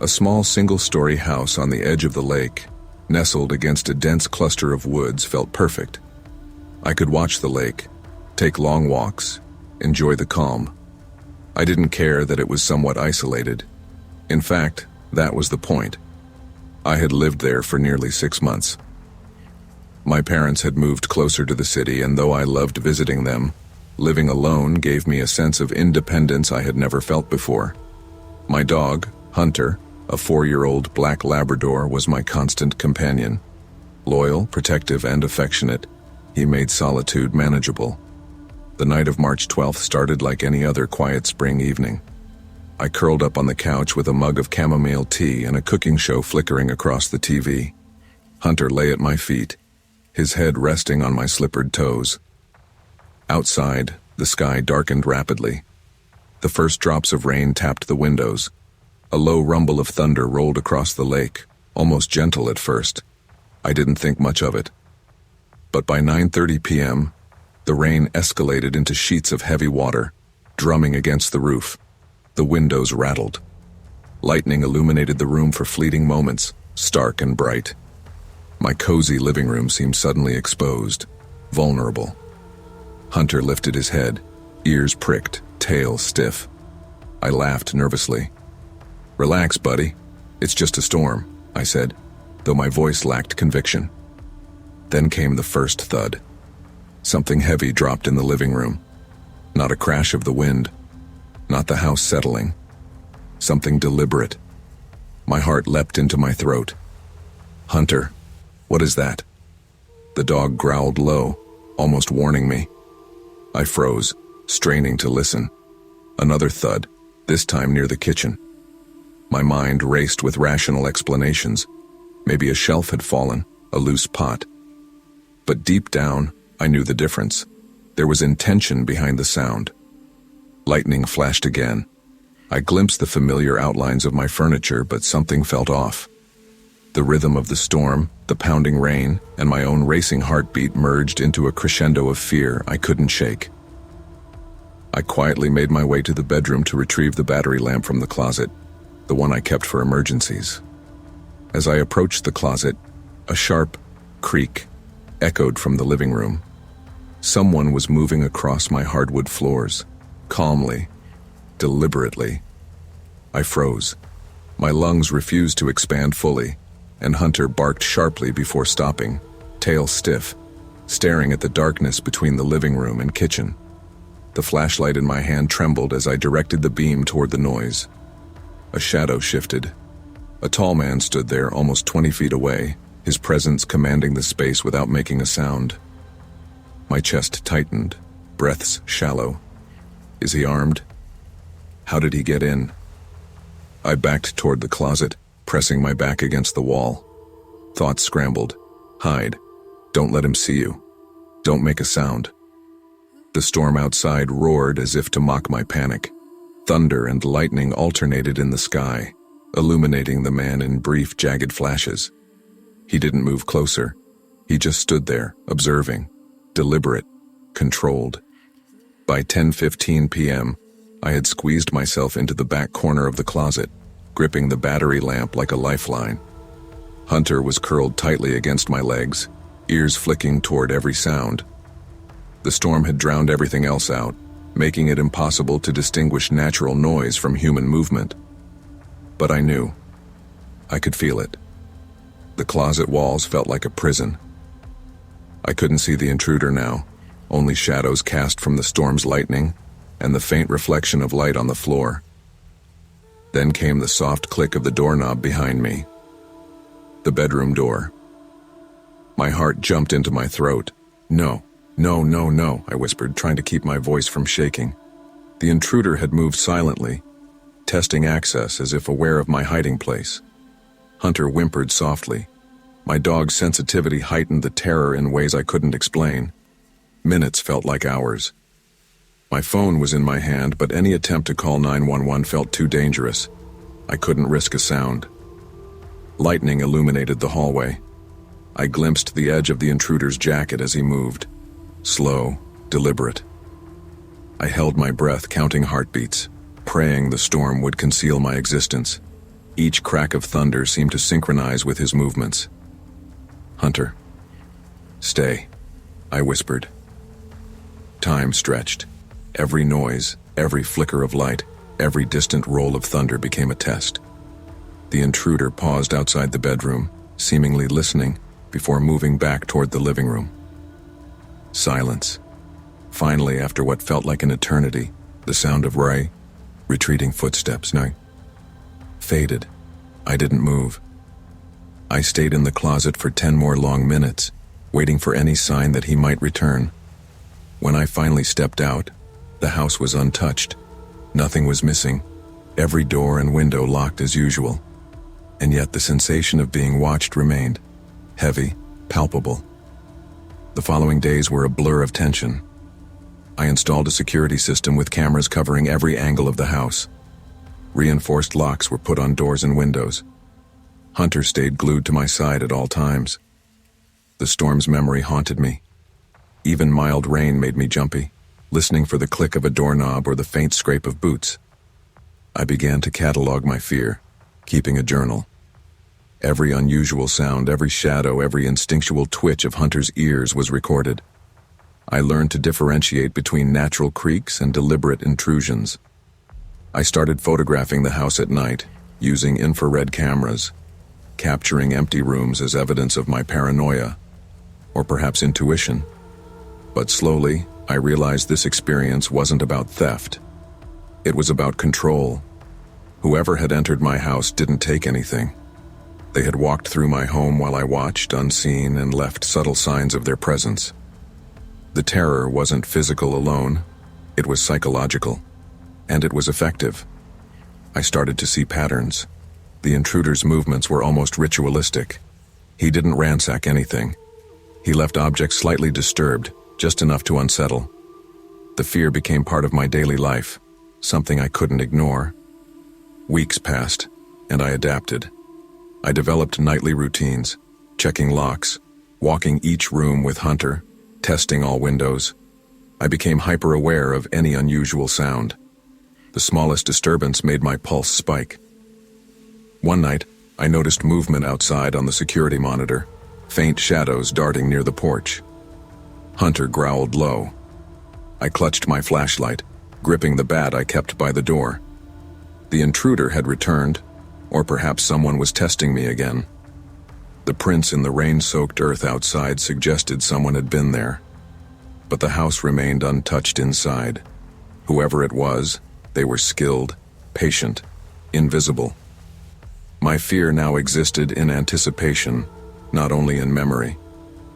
A small single-story house on the edge of the lake, nestled against a dense cluster of woods, felt perfect. I could watch the lake, take long walks, enjoy the calm. I didn't care that it was somewhat isolated. In fact, that was the point. I had lived there for nearly 6 months. My parents had moved closer to the city, and though I loved visiting them, living alone gave me a sense of independence I had never felt before. My dog, Hunter, a 4-year-old black Labrador, was my constant companion. Loyal, protective, and affectionate, he made solitude manageable. The night of March 12th started like any other quiet spring evening. I curled up on the couch with a mug of chamomile tea and a cooking show flickering across the TV. Hunter lay at my feet, his head resting on my slippered toes. Outside, the sky darkened rapidly. The first drops of rain tapped the windows. A low rumble of thunder rolled across the lake, almost gentle at first. I didn't think much of it. But by 9:30 p.m., the rain escalated into sheets of heavy water, drumming against the roof. The windows rattled. Lightning illuminated the room for fleeting moments, stark and bright. My cozy living room seemed suddenly exposed, vulnerable. Hunter lifted his head, ears pricked, tail stiff. I laughed nervously. "Relax, buddy. It's just a storm," I said, though my voice lacked conviction. Then came the first thud. Something heavy dropped in the living room. Not a crash of the wind. Not the house settling. Something deliberate. My heart leapt into my throat. "Hunter, what is that?" The dog growled low, almost warning me. I froze, straining to listen. Another thud, this time near the kitchen. My mind raced with rational explanations. Maybe a shelf had fallen, a loose pot. But deep down, I knew the difference. There was intention behind the sound. Lightning flashed again. I glimpsed the familiar outlines of my furniture, but something felt off. The rhythm of the storm, the pounding rain, and my own racing heartbeat merged into a crescendo of fear I couldn't shake. I quietly made my way to the bedroom to retrieve the battery lamp from the closet, the one I kept for emergencies. As I approached the closet, a sharp creak echoed from the living room. Someone was moving across my hardwood floors, calmly, deliberately. I froze. My lungs refused to expand fully, and Hunter barked sharply before stopping, tail stiff, staring at the darkness between the living room and kitchen. The flashlight in my hand trembled as I directed the beam toward the noise. A shadow shifted. A tall man stood there, almost 20 feet away, his presence commanding the space without making a sound. My chest tightened, breaths shallow. Is he armed? How did he get in? I backed toward the closet, pressing my back against the wall. Thoughts scrambled. Hide. Don't let him see you. Don't make a sound. The storm outside roared as if to mock my panic. Thunder and lightning alternated in the sky, illuminating the man in brief, jagged flashes. He didn't move closer. He just stood there, observing, deliberate, controlled. By 10:15 p.m., I had squeezed myself into the back corner of the closet, gripping the battery lamp like a lifeline. Hunter was curled tightly against my legs, ears flicking toward every sound. The storm had drowned everything else out, making it impossible to distinguish natural noise from human movement. But I knew. I could feel it. The closet walls felt like a prison. I couldn't see the intruder now, only shadows cast from the storm's lightning and the faint reflection of light on the floor. Then came the soft click of the doorknob behind me. The bedroom door. My heart jumped into my throat. No, no, no, no, I whispered, trying to keep my voice from shaking. The intruder had moved silently, testing access as if aware of my hiding place. Hunter whimpered softly. My dog's sensitivity heightened the terror in ways I couldn't explain. Minutes felt like hours. My phone was in my hand, but any attempt to call 911 felt too dangerous. I couldn't risk a sound. Lightning illuminated the hallway. I glimpsed the edge of the intruder's jacket as he moved. Slow, deliberate. I held my breath, counting heartbeats, praying the storm would conceal my existence. Each crack of thunder seemed to synchronize with his movements. Hunter. Stay, I whispered. Time stretched. Every noise, every flicker of light, every distant roll of thunder became a test. The intruder paused outside the bedroom, seemingly listening, before moving back toward the living room. Silence. Finally, after what felt like an eternity, the sound of retreating footsteps faded. I didn't move. I stayed in the closet for 10 more long minutes, waiting for any sign that he might return. When I finally stepped out, the house was untouched. Nothing was missing. Every door and window locked as usual. And yet the sensation of being watched remained. Heavy, palpable. The following days were a blur of tension. I installed a security system with cameras covering every angle of the house. Reinforced locks were put on doors and windows. Hunter stayed glued to my side at all times. The storm's memory haunted me. Even mild rain made me jumpy, listening for the click of a doorknob or the faint scrape of boots. I began to catalog my fear, keeping a journal. Every unusual sound, every shadow, every instinctual twitch of Hunter's ears was recorded. I learned to differentiate between natural creaks and deliberate intrusions. I started photographing the house at night, using infrared cameras, capturing empty rooms as evidence of my paranoia, or perhaps intuition. But slowly, I realized this experience wasn't about theft. It was about control. Whoever had entered my house didn't take anything. They had walked through my home while I watched, unseen, and left subtle signs of their presence. The terror wasn't physical alone, it was psychological, and it was effective. I started to see patterns. The intruder's movements were almost ritualistic. He didn't ransack anything. He left objects slightly disturbed, just enough to unsettle. The fear became part of my daily life, something I couldn't ignore. Weeks passed, and I adapted. I developed nightly routines, checking locks, walking each room with Hunter, testing all windows. I became hyper-aware of any unusual sound. The smallest disturbance made my pulse spike. One night, I noticed movement outside on the security monitor, faint shadows darting near the porch. Hunter growled low. I clutched my flashlight, gripping the bat I kept by the door. The intruder had returned, or perhaps someone was testing me again. The prints in the rain-soaked earth outside suggested someone had been there. But the house remained untouched inside. Whoever it was, they were skilled, patient, invisible. My fear now existed in anticipation, not only in memory.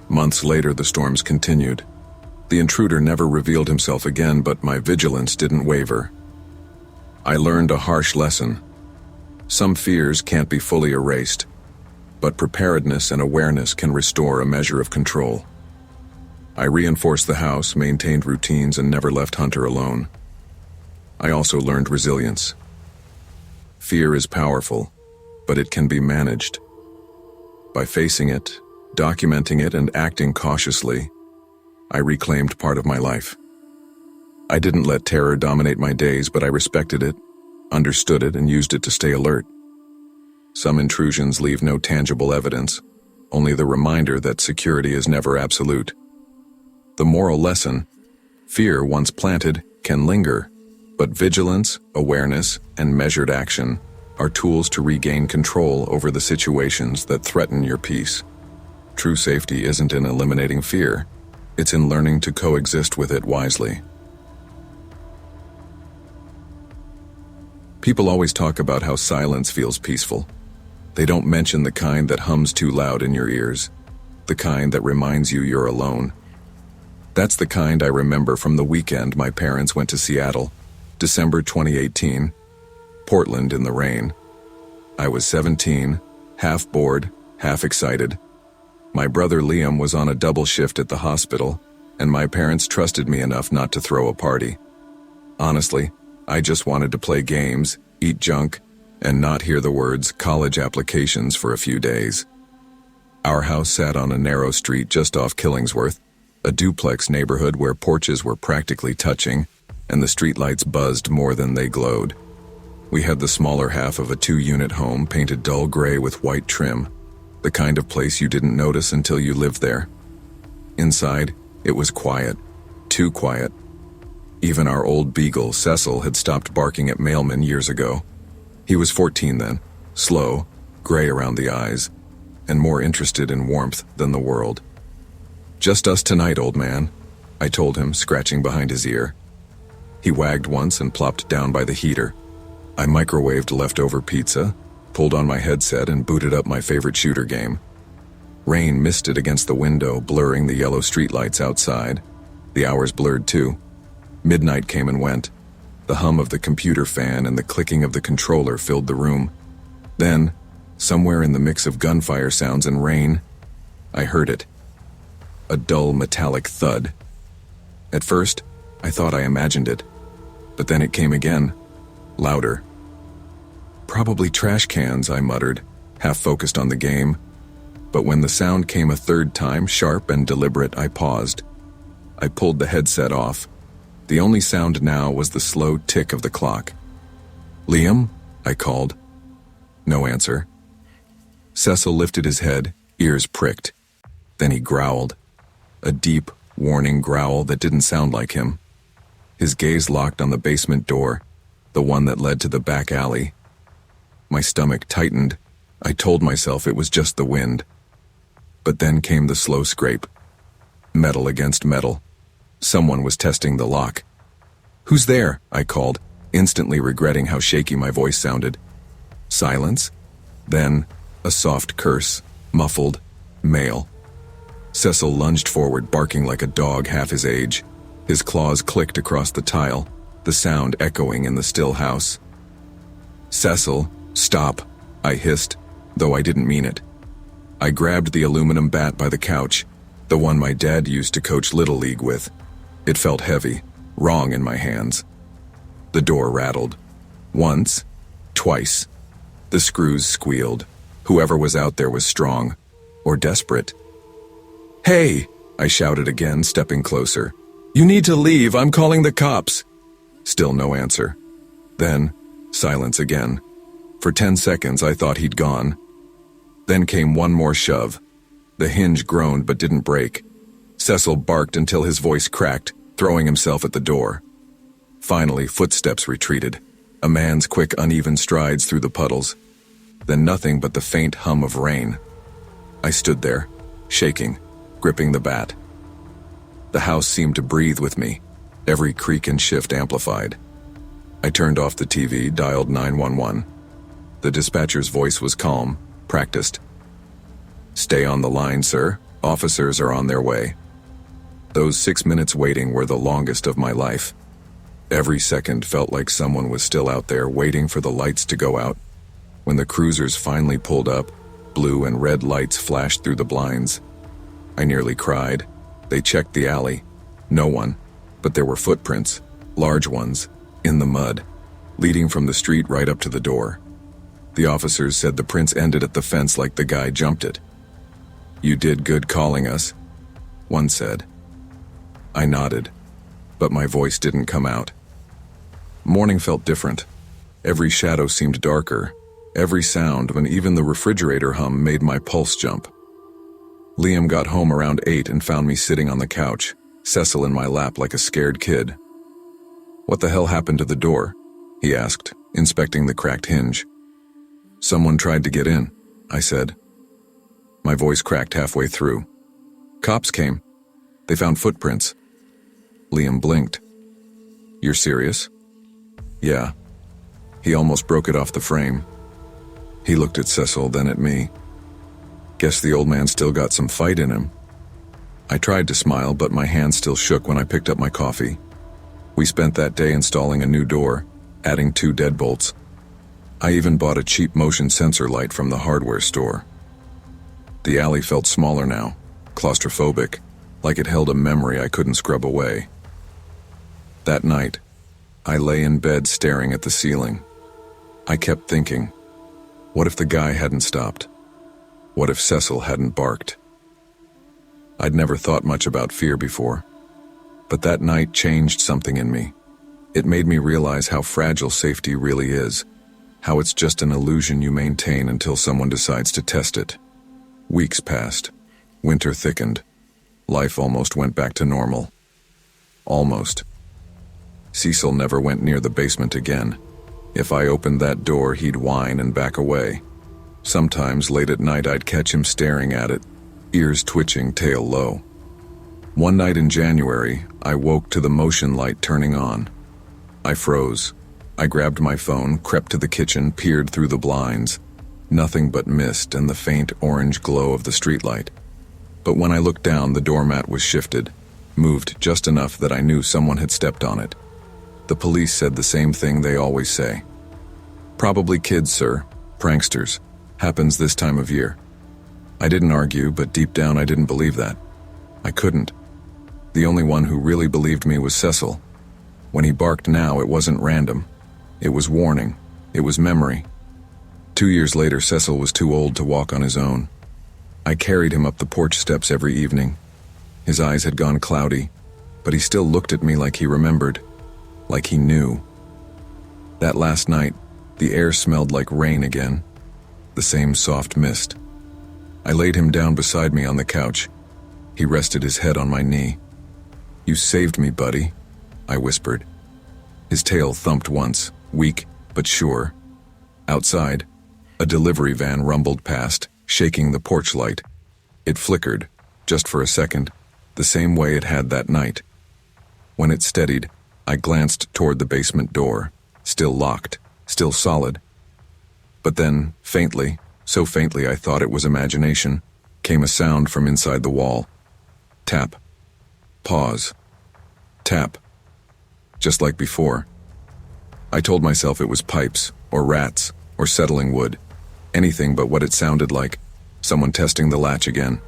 Months later, the storms continued. The intruder never revealed himself again, but my vigilance didn't waver. I learned a harsh lesson. Some fears can't be fully erased, but preparedness and awareness can restore a measure of control. I reinforced the house, maintained routines, and never left Hunter alone. I also learned resilience. Fear is powerful, but it can be managed. By facing it, documenting it, and acting cautiously, I reclaimed part of my life. I didn't let terror dominate my days, but I respected it, understood it, and used it to stay alert. Some intrusions leave no tangible evidence, only the reminder that security is never absolute. The moral lesson: fear once planted can linger, but vigilance, awareness, and measured action are tools to regain control over the situations that threaten your peace. True safety isn't in eliminating fear, it's in learning to coexist with it wisely. People always talk about how silence feels peaceful. They don't mention the kind that hums too loud in your ears, the kind that reminds you you're alone. That's the kind I remember from the weekend my parents went to Seattle, December 2018, Portland in the rain. I was 17, half bored, half excited. My brother Liam was on a double shift at the hospital, and my parents trusted me enough not to throw a party. Honestly, I just wanted to play games, eat junk, and not hear the words college applications for a few days. Our house sat on a narrow street just off Killingsworth, a duplex neighborhood where porches were practically touching, and the streetlights buzzed more than they glowed. We had the smaller half of a 2-unit home painted dull gray with white trim, the kind of place you didn't notice until you lived there. Inside, it was quiet, too quiet. Even our old beagle, Cecil, had stopped barking at mailmen years ago. He was 14 then, slow, gray around the eyes, and more interested in warmth than the world. "Just us tonight, old man," I told him, scratching behind his ear. He wagged once and plopped down by the heater. I microwaved leftover pizza, pulled on my headset, and booted up my favorite shooter game. Rain misted against the window, blurring the yellow streetlights outside. The hours blurred too. Midnight came and went. The hum of the computer fan and the clicking of the controller filled the room. Then, somewhere in the mix of gunfire sounds and rain, I heard it. A dull metallic thud. At first, I thought I imagined it, but then it came again, louder. "Probably trash cans," I muttered, half focused on the game. But when the sound came a third time, sharp and deliberate, I paused. I pulled the headset off. The only sound now was the slow tick of the clock. "Liam?" I called. No answer. Cecil lifted his head, ears pricked. Then he growled. A deep, warning growl that didn't sound like him. His gaze locked on the basement door, the one that led to the back alley. My stomach tightened. I told myself it was just the wind. But then came the slow scrape. Metal against metal. Someone was testing the lock. "Who's there?" I called, instantly regretting how shaky my voice sounded. Silence. Then, a soft curse, muffled, male. Cecil lunged forward, barking like a dog half his age. His claws clicked across the tile, the sound echoing in the still house. "Cecil, stop," I hissed, though I didn't mean it. I grabbed the aluminum bat by the couch, the one my dad used to coach Little League with. It felt heavy, wrong in my hands. The door rattled. Once, twice. The screws squealed. Whoever was out there was strong, or desperate. "Hey!" I shouted again, stepping closer. "You need to leave, I'm calling the cops!" Still no answer. Then, silence again. For 10 seconds I thought he'd gone. Then came one more shove. The hinge groaned but didn't break. Cecil barked until his voice cracked, throwing himself at the door. Finally, footsteps retreated, a man's quick, uneven strides through the puddles. Then nothing but the faint hum of rain. I stood there, shaking, gripping the bat. The house seemed to breathe with me, every creak and shift amplified. I turned off the TV, dialed 911. The dispatcher's voice was calm, practiced. "Stay on the line, sir. Officers are on their way." Those 6 minutes waiting were the longest of my life. Every second felt like someone was still out there waiting for the lights to go out. When the cruisers finally pulled up, blue and red lights flashed through the blinds. I nearly cried. They checked the alley. No one, but there were footprints, large ones, in the mud, leading from the street right up to the door. The officers said the prints ended at the fence like the guy jumped it. "You did good calling us," one said. I nodded, but my voice didn't come out. Morning felt different. Every shadow seemed darker. Every sound, and even the refrigerator hum, made my pulse jump. Liam got home around 8 and found me sitting on the couch, Cecil in my lap like a scared kid. "What the hell happened to the door?" he asked, inspecting the cracked hinge. Someone tried to get in, I said. My voice cracked halfway through. Cops came. They found footprints. Liam blinked. You're serious? Yeah. He almost broke it off the frame. He looked at Cecil, then at me. Guess the old man still got some fight in him. I tried to smile, but my hand still shook when I picked up my coffee. We spent that day installing a new door, adding 2 deadbolts. I even bought a cheap motion sensor light from the hardware store. The alley felt smaller now, claustrophobic, like it held a memory I couldn't scrub away. That night, I lay in bed staring at the ceiling. I kept thinking, what if the guy hadn't stopped? What if Cecil hadn't barked? I'd never thought much about fear before, but that night changed something in me. It made me realize how fragile safety really is, how it's just an illusion you maintain until someone decides to test it. Weeks passed. Winter thickened. Life almost went back to normal. Almost. Cecil never went near the basement again. If I opened that door, he'd whine and back away. Sometimes late at night I'd catch him staring at it, ears twitching, tail low. One night in January, I woke to the motion light turning on. I froze. I grabbed my phone, crept to the kitchen, peered through the blinds. Nothing but mist and the faint orange glow of the streetlight. But when I looked down, the doormat was shifted, moved just enough that I knew someone had stepped on it. The police said the same thing they always say. Probably kids, sir. Pranksters. Happens this time of year. I didn't argue, but deep down I didn't believe that. I couldn't. The only one who really believed me was Cecil. When he barked now, it wasn't random. It was warning. It was memory. 2 years later, Cecil was too old to walk on his own. I carried him up the porch steps every evening. His eyes had gone cloudy, but he still looked at me like he remembered, like he knew. That last night, the air smelled like rain again, the same soft mist. I laid him down beside me on the couch. He rested his head on my knee. You saved me, buddy, I whispered. His tail thumped once, weak but sure. Outside, a delivery van rumbled past, shaking the porch light. It flickered, just for a second, the same way it had that night. When it steadied, I glanced toward the basement door, still locked, still solid. But then, faintly, so faintly I thought it was imagination, came a sound from inside the wall. Tap. Pause. Tap. Just like before. I told myself it was pipes, or rats, or settling wood. Anything but what it sounded like, someone testing the latch again.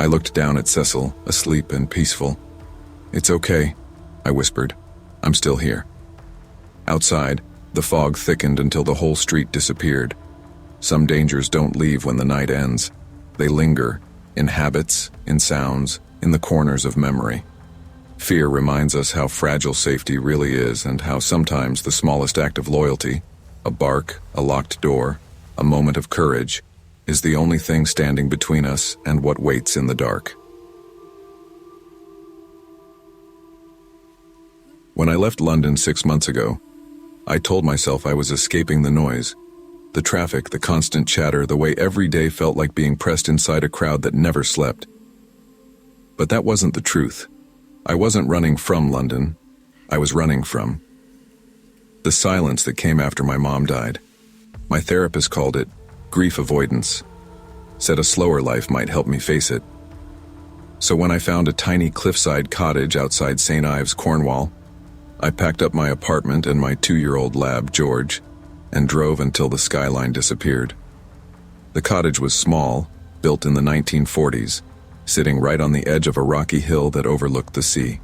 I looked down at Cecil, asleep and peaceful. It's okay, I whispered. I'm still here. Outside, the fog thickened until the whole street disappeared. Some dangers don't leave when the night ends. They linger, in habits, in sounds, in the corners of memory. Fear reminds us how fragile safety really is and how sometimes the smallest act of loyalty, a bark, a locked door, a moment of courage, is the only thing standing between us and what waits in the dark. When I left London 6 months ago, I told myself I was escaping the noise, the traffic, the constant chatter, the way every day felt like being pressed inside a crowd that never slept. But that wasn't the truth. I wasn't running from London. I was running from the silence that came after my mom died. My therapist called it grief avoidance, said a slower life might help me face it. So when I found a tiny cliffside cottage outside St. Ives, Cornwall, I packed up my apartment and my 2-year-old lab, George, and drove until the skyline disappeared. The cottage was small, built in the 1940s, sitting right on the edge of a rocky hill that overlooked the sea.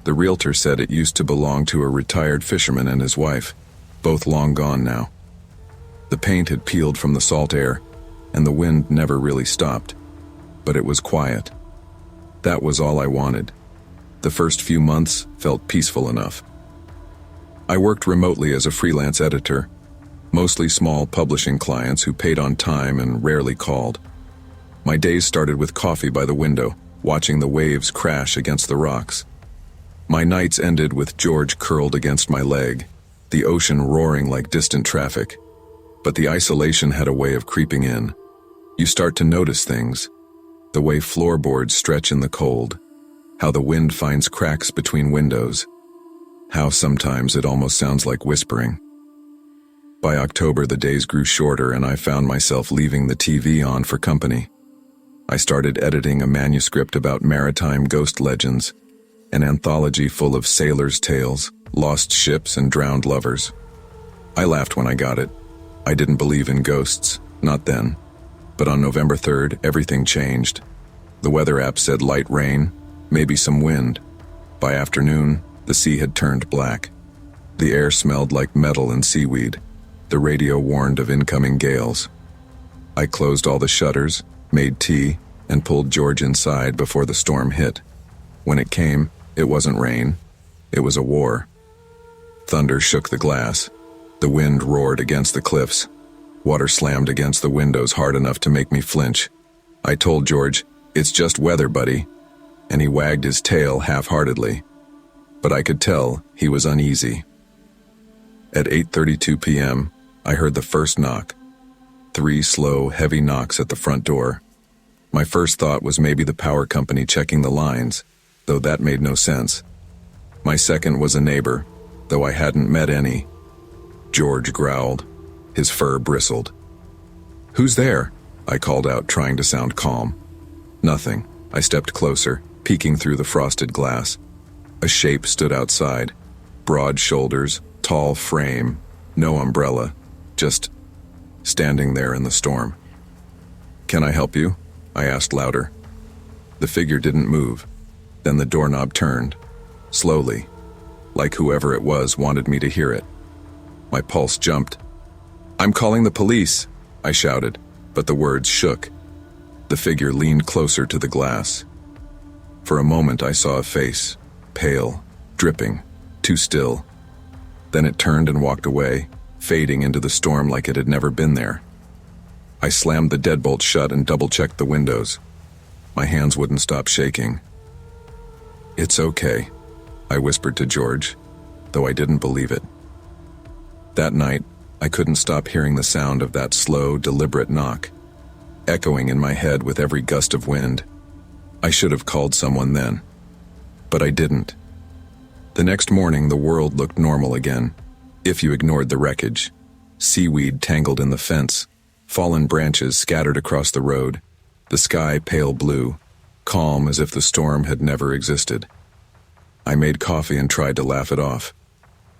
The realtor said it used to belong to a retired fisherman and his wife, both long gone now. The paint had peeled from the salt air, and the wind never really stopped, but it was quiet. That was all I wanted. The first few months felt peaceful enough. I worked remotely as a freelance editor, mostly small publishing clients who paid on time and rarely called. My days started with coffee by the window, watching the waves crash against the rocks. My nights ended with George curled against my leg, the ocean roaring like distant traffic. But the isolation had a way of creeping in. You start to notice things. The way floorboards stretch in the cold. How the wind finds cracks between windows. How sometimes it almost sounds like whispering. By October, the days grew shorter and I found myself leaving the TV on for company. I started editing a manuscript about maritime ghost legends, an anthology full of sailors' tales, lost ships, and drowned lovers. I laughed when I got it. I didn't believe in ghosts, not then. But on November 3rd, everything changed. The weather app said light rain, maybe some wind. By afternoon, the sea had turned black. The air smelled like metal and seaweed. The radio warned of incoming gales. I closed all the shutters, made tea, and pulled George inside before the storm hit. When it came, it wasn't rain. It was a war. Thunder shook the glass. The wind roared against the cliffs. Water slammed against the windows hard enough to make me flinch. I told George, "It's just weather, buddy," and he wagged his tail half-heartedly. But I could tell he was uneasy. At 8:32 p.m., I heard the first knock. 3 slow, heavy knocks at the front door. My first thought was maybe the power company checking the lines, though that made no sense. My second was a neighbor, though I hadn't met any. George growled. His fur bristled. "Who's there?" I called out, trying to sound calm. Nothing. I stepped closer, peeking through the frosted glass. A shape stood outside. Broad shoulders, tall frame, no umbrella, just standing there in the storm. "Can I help you?" I asked louder. The figure didn't move. Then the doorknob turned, slowly, like whoever it was wanted me to hear it. My pulse jumped. "I'm calling the police," I shouted, but the words shook. The figure leaned closer to the glass. For a moment I saw a face, pale, dripping, too still. Then it turned and walked away, fading into the storm like it had never been there. I slammed the deadbolt shut and double-checked the windows. My hands wouldn't stop shaking. "It's okay," I whispered to George, though I didn't believe it. That night, I couldn't stop hearing the sound of that slow, deliberate knock, echoing in my head with every gust of wind. I should have called someone then, but I didn't. The next morning, the world looked normal again, if you ignored the wreckage. Seaweed tangled in the fence, fallen branches scattered across the road, the sky pale blue, calm as if the storm had never existed. I made coffee and tried to laugh it off.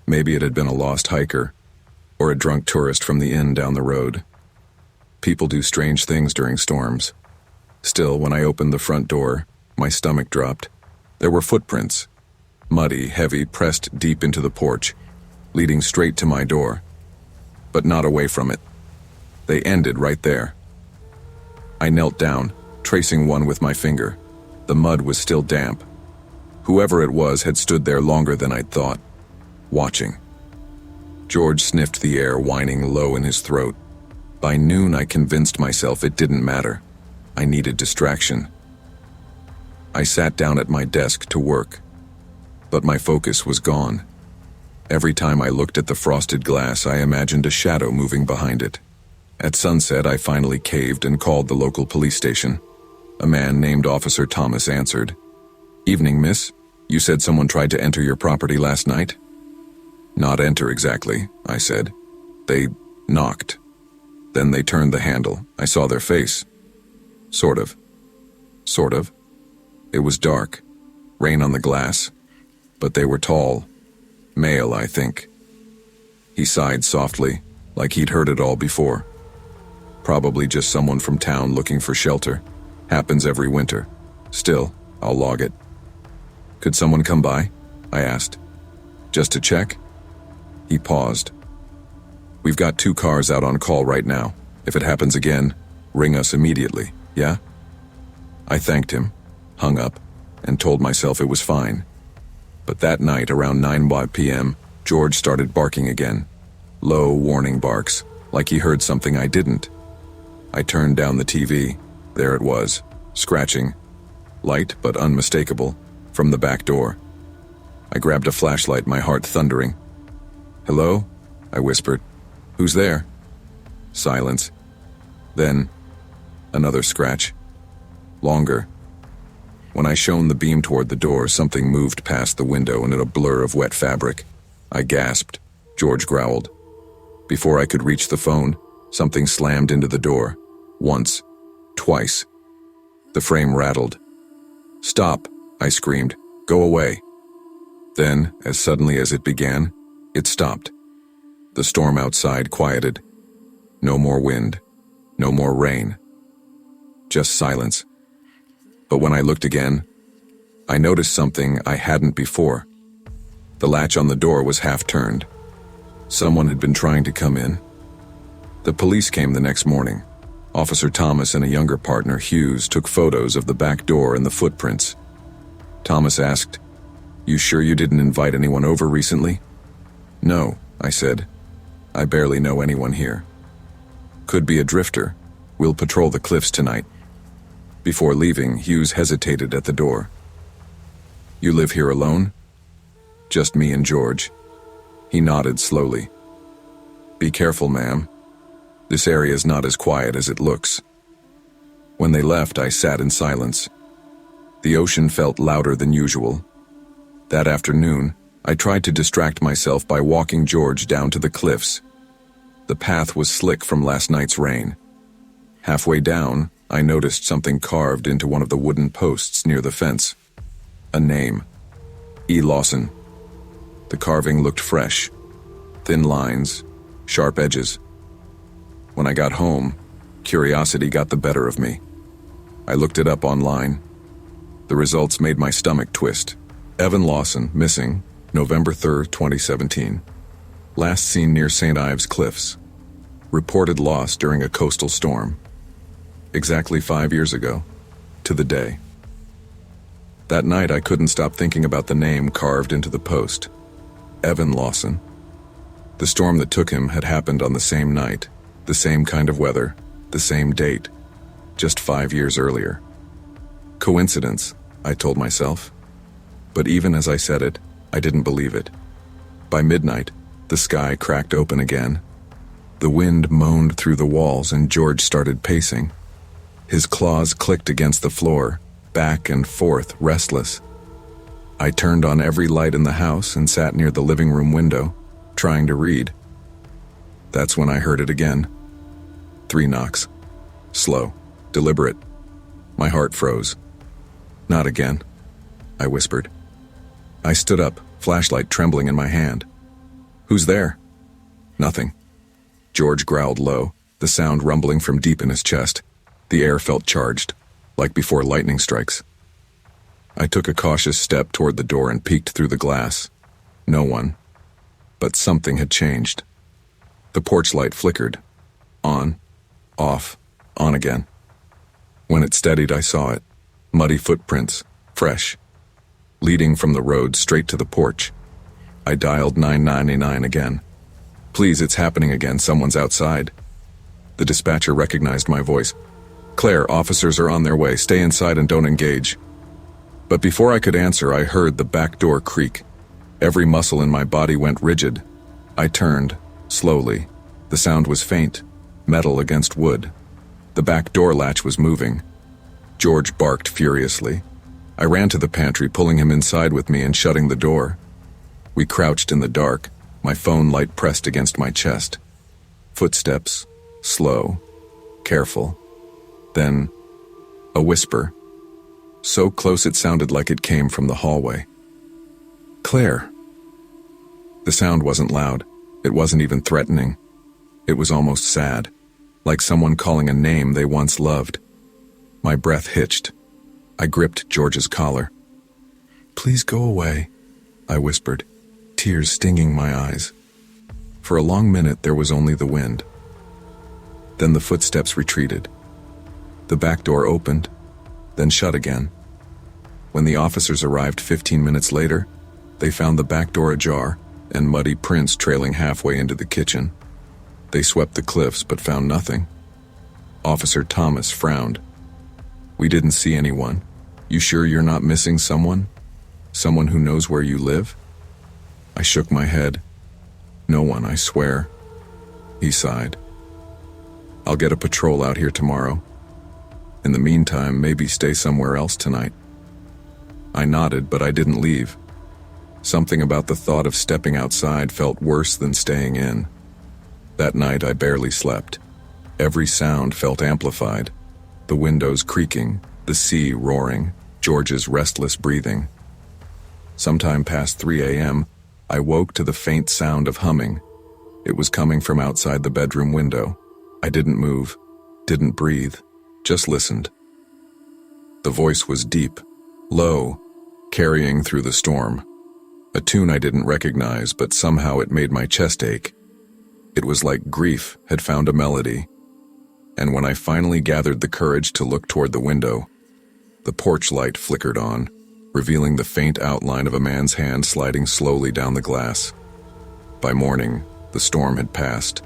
Maybe it had been a lost hiker, or a drunk tourist from the inn down the road. People do strange things during storms. Still, when I opened the front door, my stomach dropped. There were footprints, muddy, heavy, pressed deep into the porch, leading straight to my door, but not away from it. They ended right there. I knelt down, tracing one with my finger. The mud was still damp. Whoever it was had stood there longer than I'd thought, watching. George sniffed the air, whining low in his throat. By noon, I convinced myself it didn't matter. I needed distraction. I sat down at my desk to work, but my focus was gone. Every time I looked at the frosted glass, I imagined a shadow moving behind it. At sunset, I finally caved and called the local police station. A man named Officer Thomas answered. "Evening, miss. You said someone tried to enter your property last night?" "Not enter exactly," I said. "They knocked. Then they turned the handle. I saw their face. Sort of. Sort of. It was dark. Rain on the glass. But they were tall. Male, I think." He sighed softly, like he'd heard it all before. "Probably just someone from town looking for shelter. Happens every winter. Still, I'll log it." "Could someone come by?" I asked. "Just to check?" He paused. "We've got 2 cars out on call right now. If it happens again, ring us immediately, yeah?" I thanked him, hung up, and told myself it was fine. But that night, around 9 p.m., George started barking again. Low, warning barks, like he heard something I didn't. I turned down the TV. There it was, scratching, light but unmistakable, from the back door. I grabbed a flashlight, my heart thundering. "Hello?" I whispered. "Who's there?" Silence. Then, another scratch. Longer. When I shone the beam toward the door, something moved past the window and in a blur of wet fabric. I gasped. George growled. Before I could reach the phone, something slammed into the door. Once. Twice. The frame rattled. "Stop," I screamed. "Go away." Then, as suddenly as it began, it stopped. The storm outside quieted. No more wind. No more rain. Just silence. But when I looked again, I noticed something I hadn't before. The latch on the door was half turned. Someone had been trying to come in. The police came the next morning. Officer Thomas and a younger partner, Hughes, took photos of the back door and the footprints. Thomas asked, "You sure you didn't invite anyone over recently?" "No," I said. "I barely know anyone here." "Could be a drifter. We'll patrol the cliffs tonight." Before leaving, Hughes hesitated at the door. "You live here alone?" "Just me and George." He nodded slowly. "Be careful, ma'am. This area is not as quiet as it looks." When they left, I sat in silence. The ocean felt louder than usual. That afternoon, I tried to distract myself by walking George down to the cliffs. The path was slick from last night's rain. Halfway down, I noticed something carved into one of the wooden posts near the fence. A name. E. Lawson. The carving looked fresh. Thin lines, sharp edges. When I got home, curiosity got the better of me. I looked it up online. The results made my stomach twist. Evan Lawson, missing, November 3rd, 2017. Last seen near St. Ives Cliffs. Reported lost during a coastal storm. Exactly 5 years ago, to the day. That night I couldn't stop thinking about the name carved into the post. Evan Lawson. The storm that took him had happened on the same night, the same kind of weather, the same date, just 5 years earlier. Coincidence, I told myself. But even as I said it, I didn't believe it. By midnight, the sky cracked open again. The wind moaned through the walls and George started pacing. His claws clicked against the floor, back and forth, restless. I turned on every light in the house and sat near the living room window, trying to read. That's when I heard it again. 3 knocks. Slow, deliberate. My heart froze. "Not again," I whispered. I stood up, flashlight trembling in my hand. "Who's there?" "Nothing." George growled low, the sound rumbling from deep in his chest. The air felt charged, like before lightning strikes. I took a cautious step toward the door and peeked through the glass. No one. But something had changed. The porch light flickered. On, off, on again. When it steadied, I saw it. Muddy footprints, fresh, leading from the road straight to the porch. I dialed 999 again. "Please, it's happening again. Someone's outside." The dispatcher recognized my voice. "Claire, officers are on their way. Stay inside and don't engage." But before I could answer, I heard the back door creak. Every muscle in my body went rigid. I turned, slowly. The sound was faint, metal against wood. The back door latch was moving. George barked furiously. I ran to the pantry, pulling him inside with me and shutting the door. We crouched in the dark, my phone light pressed against my chest. Footsteps, slow, careful. Then, a whisper. So close it sounded like it came from the hallway. "Claire." The sound wasn't loud. It wasn't even threatening. It was almost sad, like someone calling a name they once loved. My breath hitched. I gripped George's collar. "Please go away," I whispered, tears stinging my eyes. For a long minute there was only the wind. Then the footsteps retreated. The back door opened, then shut again. When the officers arrived 15 minutes later, they found the back door ajar and muddy prints trailing halfway into the kitchen. They swept the cliffs but found nothing. Officer Thomas frowned. "We didn't see anyone. You sure you're not missing someone? Someone who knows where you live?" I shook my head. "No one, I swear." He sighed. I'll get a patrol out here tomorrow. In the meantime, maybe stay somewhere else tonight." I nodded, but I didn't leave. Something about the thought of stepping outside felt worse than staying in. That night, I barely slept. Every sound felt amplified. The windows creaking, the sea roaring, George's restless breathing. Sometime past 3 a.m., I woke to the faint sound of humming. It was coming from outside the bedroom window. I didn't move, didn't breathe, just listened. The voice was deep, low, carrying through the storm. A tune I didn't recognize, but somehow it made my chest ache. It was like grief had found a melody. And when I finally gathered the courage to look toward the window, the porch light flickered on, revealing the faint outline of a man's hand sliding slowly down the glass. By morning, the storm had passed.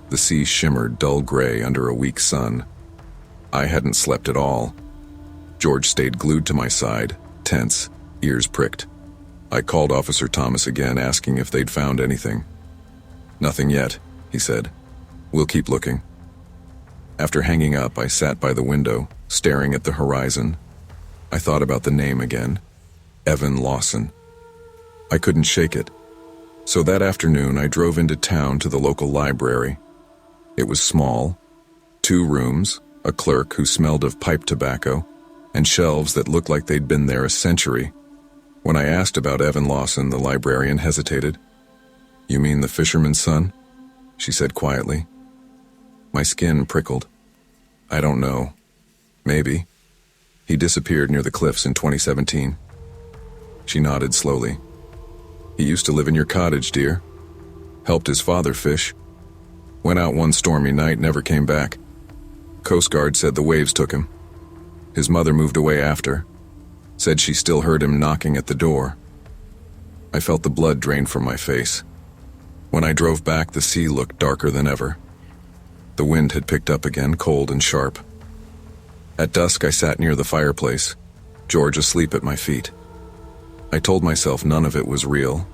The sea shimmered dull gray under a weak sun. I hadn't slept at all. George stayed glued to my side, tense, ears pricked. I called Officer Thomas again, asking if they'd found anything. "Nothing yet," he said. "We'll keep looking." After hanging up, I sat by the window, staring at the horizon. I thought about the name again, Evan Lawson. I couldn't shake it. So that afternoon, I drove into town to the local library. It was small, 2 rooms, a clerk who smelled of pipe tobacco, and shelves that looked like they'd been there a century. When I asked about Evan Lawson, the librarian hesitated. "You mean the fisherman's son?" she said quietly. My skin prickled. "I don't know. Maybe. He disappeared near the cliffs in 2017. She nodded slowly. "He used to live in your cottage, dear. Helped his father fish. Went out one stormy night, never came back. Coast Guard said the waves took him. His mother moved away after. Said she still heard him knocking at the door." I felt the blood drain from my face. When I drove back, the sea looked darker than ever. The wind had picked up again, cold and sharp. At dusk, I sat near the fireplace, George asleep at my feet. I told myself none of it was real,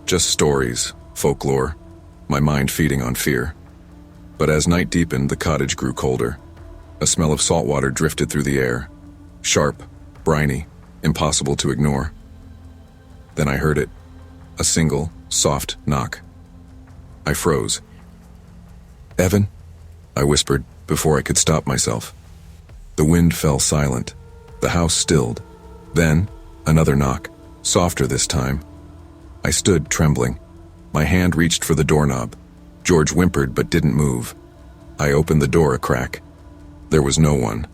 just stories, folklore, my mind feeding on fear. But as night deepened, the cottage grew colder. A smell of salt water drifted through the air, sharp, briny, impossible to ignore. Then I heard it, a single, soft knock. I froze. "Evan?" I whispered before I could stop myself. The wind fell silent. The house stilled. Then, another knock, softer this time. I stood, trembling. My hand reached for the doorknob. George whimpered but didn't move. I opened the door a crack. There was no one.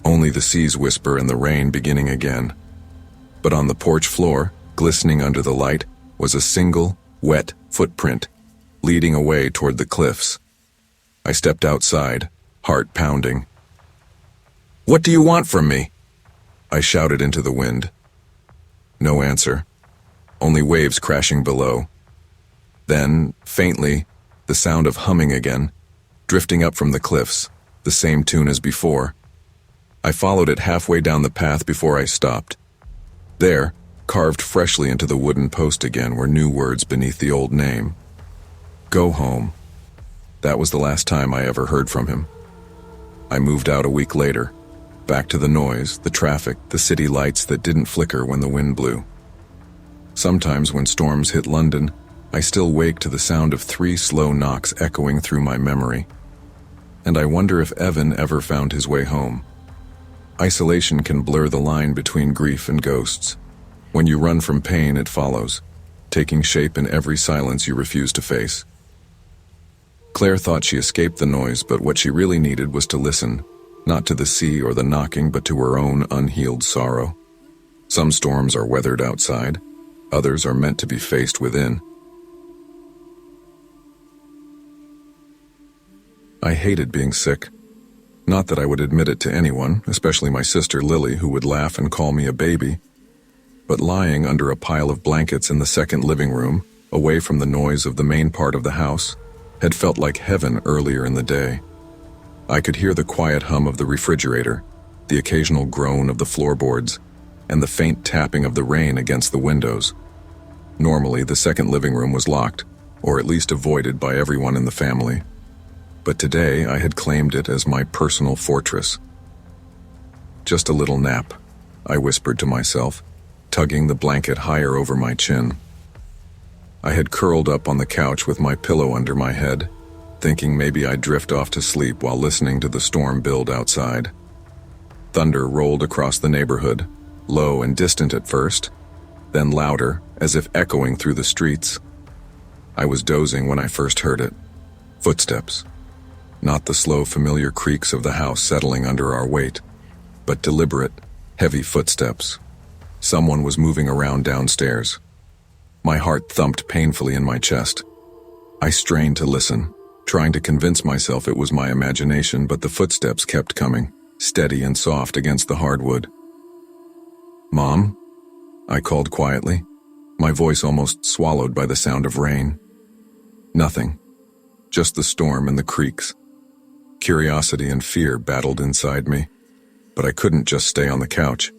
Only the sea's whisper and the rain beginning again. But on the porch floor, glistening under the light, was a single, wet footprint, leading away toward the cliffs. I stepped outside, heart pounding. "What do you want from me?" I shouted into the wind. No answer. Only waves crashing below. Then, faintly, the sound of humming again, drifting up from the cliffs, the same tune as before. I followed it halfway down the path before I stopped. There, carved freshly into the wooden post again, were new words beneath the old name. "Go home." That was the last time I ever heard from him. I moved out a week later, back to the noise, the traffic, the city lights that didn't flicker when the wind blew. Sometimes when storms hit London, I still wake to the sound of 3 slow knocks echoing through my memory. And I wonder if Evan ever found his way home. Isolation can blur the line between grief and ghosts. When you run from pain, it follows, taking shape in every silence you refuse to face. Claire thought she escaped the noise, but what she really needed was to listen, not to the sea or the knocking, but to her own unhealed sorrow. Some storms are weathered outside, others are meant to be faced within. I hated being sick. Not that I would admit it to anyone, especially my sister Lily, who would laugh and call me a baby. But lying under a pile of blankets in the second living room, away from the noise of the main part of the house, had felt like heaven earlier in the day. I could hear the quiet hum of the refrigerator, the occasional groan of the floorboards, and the faint tapping of the rain against the windows. Normally, the second living room was locked, or at least avoided by everyone in the family. But today I had claimed it as my personal fortress. Just a little nap, I whispered to myself, tugging the blanket higher over my chin. I had curled up on the couch with my pillow under my head, thinking maybe I'd drift off to sleep while listening to the storm build outside. Thunder rolled across the neighborhood, low and distant at first, then louder, as if echoing through the streets. I was dozing when I first heard it. Footsteps. Not the slow, familiar creaks of the house settling under our weight, but deliberate, heavy footsteps. Someone was moving around downstairs. My heart thumped painfully in my chest. I strained to listen, trying to convince myself it was my imagination, but the footsteps kept coming, steady and soft against the hardwood. "Mom?" I called quietly, my voice almost swallowed by the sound of rain. Nothing. Just the storm and the creaks. Curiosity and fear battled inside me, but I couldn't just stay on the couch.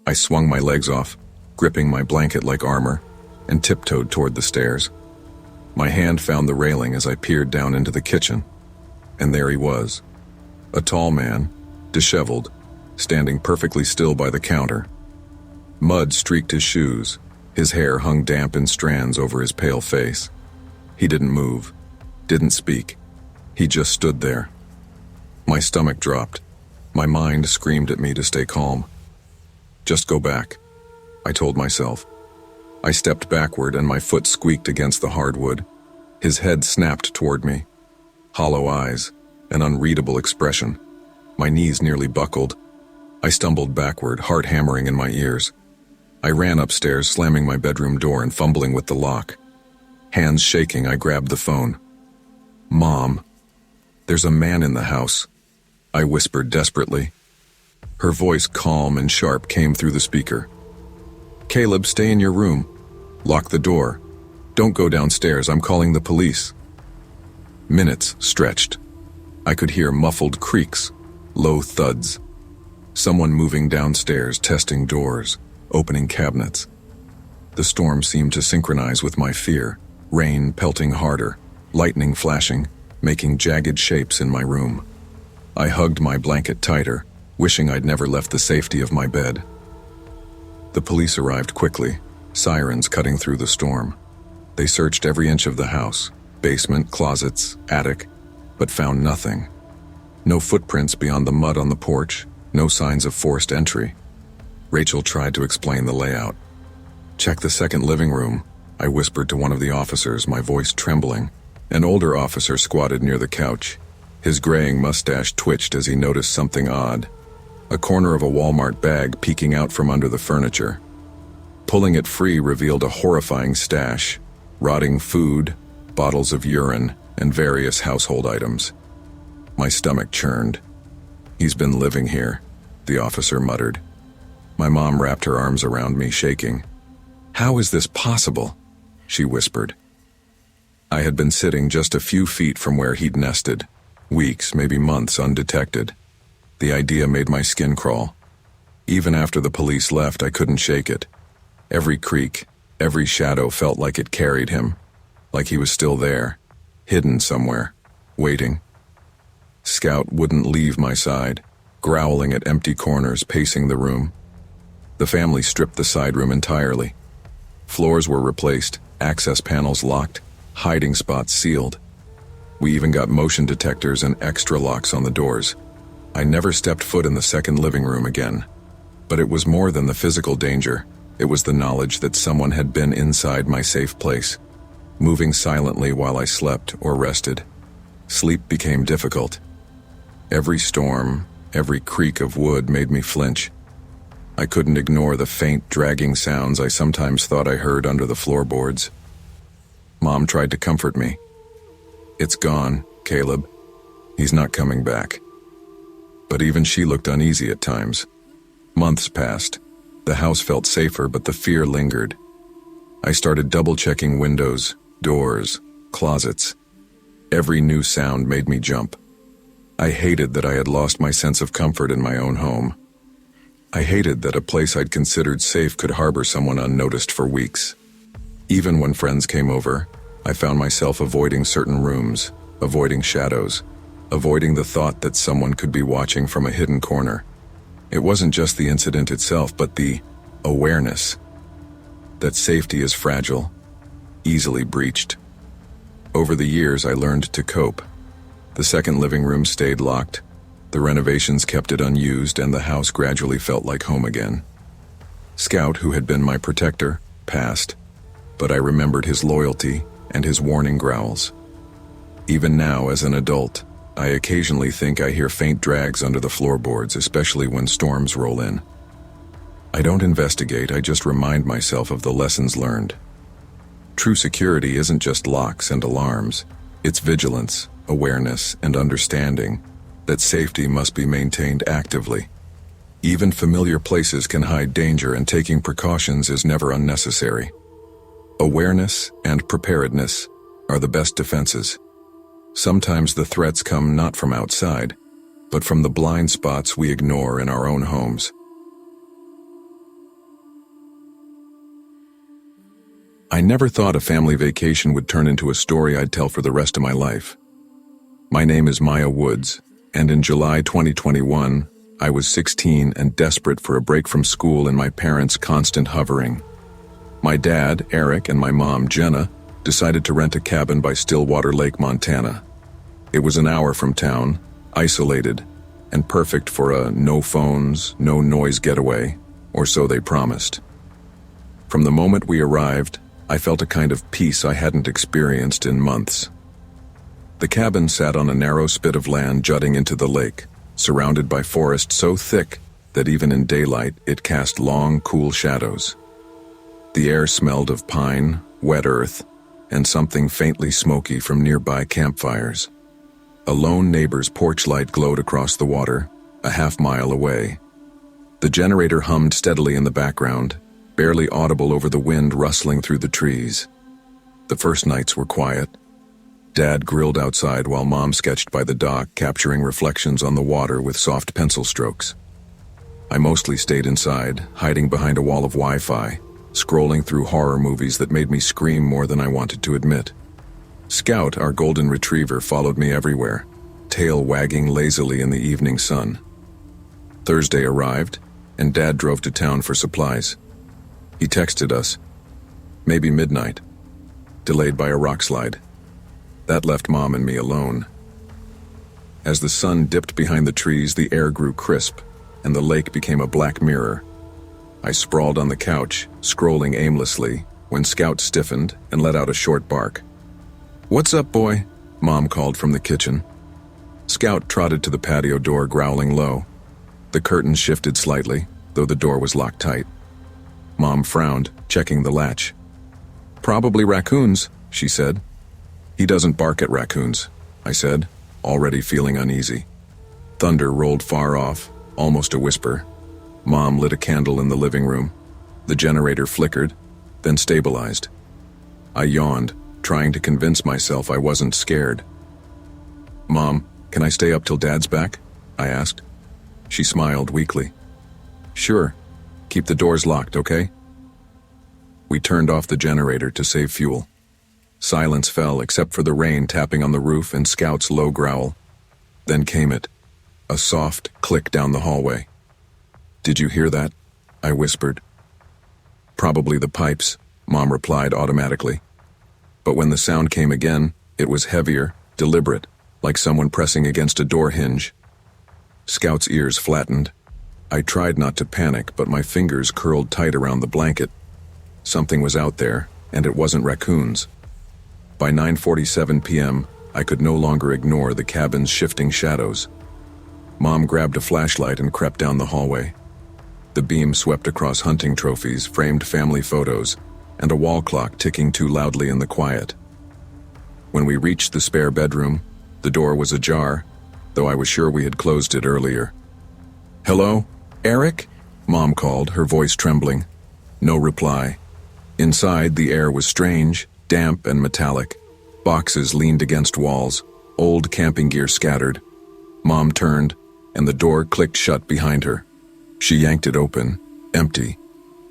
I swung my legs off, gripping my blanket like armor, and tiptoed toward the stairs. My hand found the railing as I peered down into the kitchen, and there he was. A tall man, disheveled, standing perfectly still by the counter. Mud streaked his shoes, his hair hung damp in strands over his pale face. He didn't move, didn't speak. He just stood there. My stomach dropped. My mind screamed at me to stay calm. "Just go back," I told myself. I stepped backward and my foot squeaked against the hardwood. His head snapped toward me. Hollow eyes, an unreadable expression. My knees nearly buckled. I stumbled backward, heart hammering in my ears. I ran upstairs, slamming my bedroom door and fumbling with the lock. Hands shaking, I grabbed the phone. "Mom, there's a man in the house," I whispered desperately. Her voice, calm and sharp, came through the speaker. "Caleb, stay in your room. Lock the door. Don't go downstairs, I'm calling the police." Minutes stretched. I could hear muffled creaks, low thuds. Someone moving downstairs, testing doors, opening cabinets. The storm seemed to synchronize with my fear, rain pelting harder, lightning flashing, making jagged shapes in my room. I hugged my blanket tighter, wishing I'd never left the safety of my bed. The police arrived quickly, sirens cutting through the storm. They searched every inch of the house, basement, closets, attic, but found nothing. No footprints beyond the mud on the porch, no signs of forced entry. Rachel tried to explain the layout. "Check the second living room," I whispered to one of the officers, my voice trembling. An older officer squatted near the couch. His graying mustache twitched as he noticed something odd. A corner of a Walmart bag peeking out from under the furniture. Pulling it free revealed a horrifying stash, rotting food, bottles of urine, and various household items. My stomach churned. "He's been living here," the officer muttered. My mom wrapped her arms around me, shaking. "How is this possible?" she whispered. I had been sitting just a few feet from where he'd nested, weeks, maybe months undetected. The idea made my skin crawl. Even after the police left, I couldn't shake it. Every creak, every shadow felt like it carried him, like he was still there, hidden somewhere, waiting. Scout wouldn't leave my side, growling at empty corners, pacing the room. The family stripped the side room entirely. Floors were replaced, access panels locked, hiding spots sealed. We even got motion detectors and extra locks on the doors. I never stepped foot in the second living room again. But it was more than the physical danger. It was the knowledge that someone had been inside my safe place, moving silently while I slept or rested. Sleep became difficult. Every storm, every creak of wood made me flinch. I couldn't ignore the faint, dragging sounds I sometimes thought I heard under the floorboards. Mom tried to comfort me. "It's gone, Caleb. He's not coming back." But even she looked uneasy at times. Months passed. The house felt safer, but the fear lingered. I started double-checking windows, doors, closets. Every new sound made me jump. I hated that I had lost my sense of comfort in my own home. I hated that a place I'd considered safe could harbor someone unnoticed for weeks. Even when friends came over, I found myself avoiding certain rooms, avoiding shadows, avoiding the thought that someone could be watching from a hidden corner. It wasn't just the incident itself, but the awareness that safety is fragile, easily breached. Over the years, I learned to cope. The second living room stayed locked, the renovations kept it unused, and the house gradually felt like home again. Scout, who had been my protector, passed, but I remembered his loyalty and his warning growls. Even now, as an adult, I occasionally think I hear faint drags under the floorboards, especially when storms roll in. I don't investigate, I just remind myself of the lessons learned. True security isn't just locks and alarms, it's vigilance, awareness, and understanding that safety must be maintained actively. Even familiar places can hide danger, and taking precautions is never unnecessary. Awareness and preparedness are the best defenses. Sometimes the threats come not from outside, but from the blind spots we ignore in our own homes. I never thought a family vacation would turn into a story I'd tell for the rest of my life. My name is Maya Woods, and in July 2021, I was 16 and desperate for a break from school and my parents' constant hovering. My dad, Eric, and my mom, Jenna, decided to rent a cabin by Stillwater Lake, Montana. It was an hour from town, isolated, and perfect for a no phones, no noise getaway, or so they promised. From the moment we arrived, I felt a kind of peace I hadn't experienced in months. The cabin sat on a narrow spit of land jutting into the lake, surrounded by forest so thick that even in daylight it cast long, cool shadows. The air smelled of pine, wet earth, and something faintly smoky from nearby campfires. A lone neighbor's porch light glowed across the water, a half-mile away. The generator hummed steadily in the background, barely audible over the wind rustling through the trees. The first nights were quiet. Dad grilled outside while Mom sketched by the dock, capturing reflections on the water with soft pencil strokes. I mostly stayed inside, hiding behind a wall of Wi-Fi, scrolling through horror movies that made me scream more than I wanted to admit. Scout, our golden retriever, followed me everywhere, tail wagging lazily in the evening sun. Thursday arrived, and Dad drove to town for supplies. He texted us, maybe midnight, delayed by a rock slide. That left Mom and me alone. As the sun dipped behind the trees, the air grew crisp, and the lake became a black mirror. I sprawled on the couch, scrolling aimlessly, when Scout stiffened and let out a short bark. "What's up, boy?" Mom called from the kitchen. Scout trotted to the patio door, growling low. The curtains shifted slightly, though the door was locked tight. Mom frowned, checking the latch. "Probably raccoons," she said. "He doesn't bark at raccoons," I said, already feeling uneasy. Thunder rolled far off, almost a whisper. Mom lit a candle in the living room. The generator flickered, then stabilized. I yawned, trying to convince myself I wasn't scared. "Mom, can I stay up till Dad's back?" I asked. She smiled weakly. "Sure. Keep the doors locked, okay?" We turned off the generator to save fuel. Silence fell except for the rain tapping on the roof and Scout's low growl. Then came it, a soft click down the hallway. "Did you hear that?" I whispered. "Probably the pipes," Mom replied automatically. But when the sound came again, it was heavier, deliberate, like someone pressing against a door hinge. Scout's ears flattened. I tried not to panic, but my fingers curled tight around the blanket. Something was out there, and it wasn't raccoons. By 9:47 p.m., I could no longer ignore the cabin's shifting shadows. Mom grabbed a flashlight and crept down the hallway. The beam swept across hunting trophies, framed family photos, and a wall clock ticking too loudly in the quiet. When we reached the spare bedroom, the door was ajar, though I was sure we had closed it earlier. "Hello? Eric?" Mom called, her voice trembling. No reply. Inside, the air was strange, damp and metallic. Boxes leaned against walls, old camping gear scattered. Mom turned, and the door clicked shut behind her. She yanked it open, empty.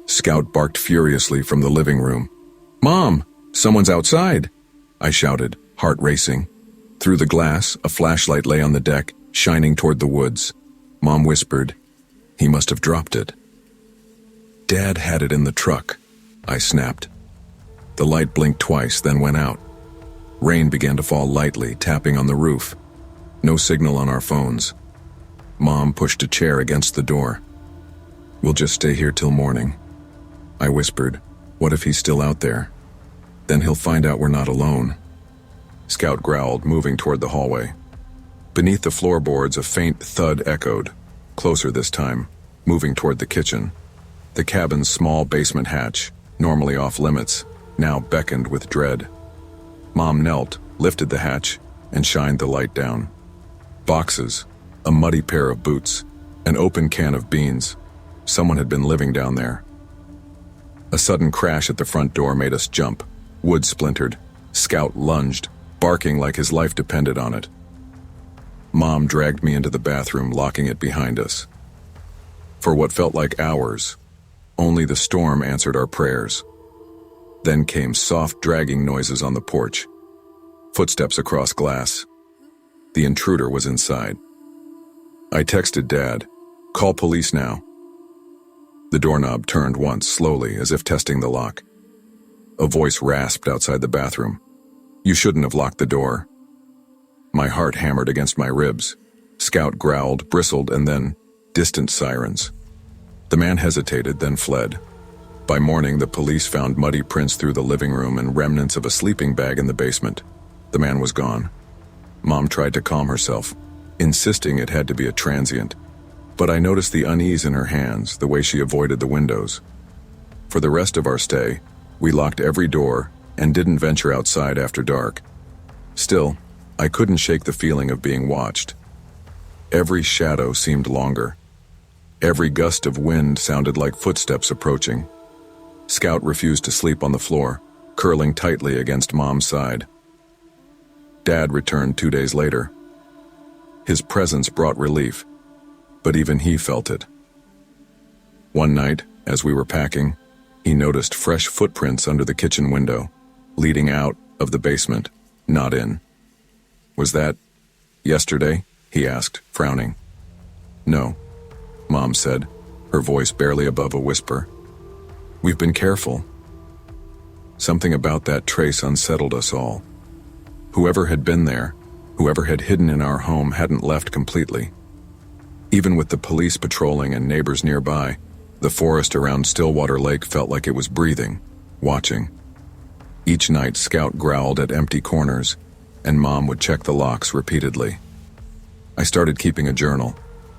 Scout barked furiously from the living room. "Mom, someone's outside!" I shouted, heart racing. Through the glass, a flashlight lay on the deck, shining toward the woods. Mom whispered, "He must have dropped it." "Dad had it in the truck," I snapped. The light blinked twice, then went out. Rain began to fall lightly, tapping on the roof. No signal on our phones. Mom pushed a chair against the door. "We'll just stay here till morning." I whispered, "What if he's still out there? Then he'll find out we're not alone." Scout growled, moving toward the hallway. Beneath the floorboards, a faint thud echoed, closer this time, moving toward the kitchen. The cabin's small basement hatch, normally off limits, now beckoned with dread. Mom knelt, lifted the hatch, and shined the light down. Boxes, a muddy pair of boots, an open can of beans. Someone had been living down there. A sudden crash at the front door made us jump. Wood splintered. Scout lunged, barking like his life depended on it. Mom dragged me into the bathroom, locking it behind us. For what felt like hours, only the storm answered our prayers. Then came soft dragging noises on the porch. Footsteps across glass. The intruder was inside. I texted Dad, "Call police now." The doorknob turned once, slowly, as if testing the lock. A voice rasped outside the bathroom. "You shouldn't have locked the door." My heart hammered against my ribs. Scout growled, bristled, and then distant sirens. The man hesitated, then fled. By morning, the police found muddy prints through the living room and remnants of a sleeping bag in the basement. The man was gone. Mom tried to calm herself, insisting it had to be a transient. But I noticed the unease in her hands, the way she avoided the windows. For the rest of our stay, we locked every door and didn't venture outside after dark. Still, I couldn't shake the feeling of being watched. Every shadow seemed longer. Every gust of wind sounded like footsteps approaching. Scout refused to sleep on the floor, curling tightly against Mom's side. Dad returned 2 days later. His presence brought relief, but even he felt it. One night, as we were packing, he noticed fresh footprints under the kitchen window, leading out of the basement, not in. "Was that yesterday?" he asked, frowning. "No," Mom said, her voice barely above a whisper. "We've been careful." Something about that trace unsettled us all. Whoever had been there, whoever had hidden in our home, hadn't left completely. Even with the police patrolling and neighbors nearby, the forest around Stillwater Lake felt like it was breathing, watching. Each night, Scout growled at empty corners, and Mom would check the locks repeatedly. I started keeping a journal,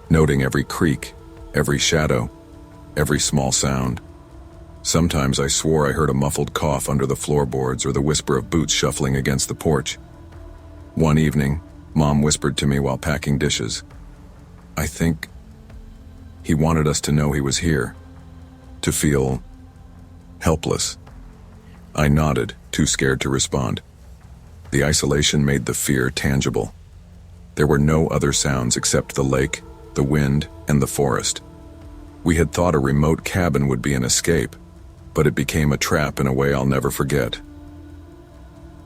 noting every creak, every shadow, every small sound. Sometimes I swore I heard a muffled cough under the floorboards or the whisper of boots shuffling against the porch. One evening, Mom whispered to me while packing dishes, "I think he wanted us to know he was here, to feel helpless." I nodded, too scared to respond. The isolation made the fear tangible. There were no other sounds except the lake, the wind, and the forest. We had thought a remote cabin would be an escape, but it became a trap in a way I'll never forget.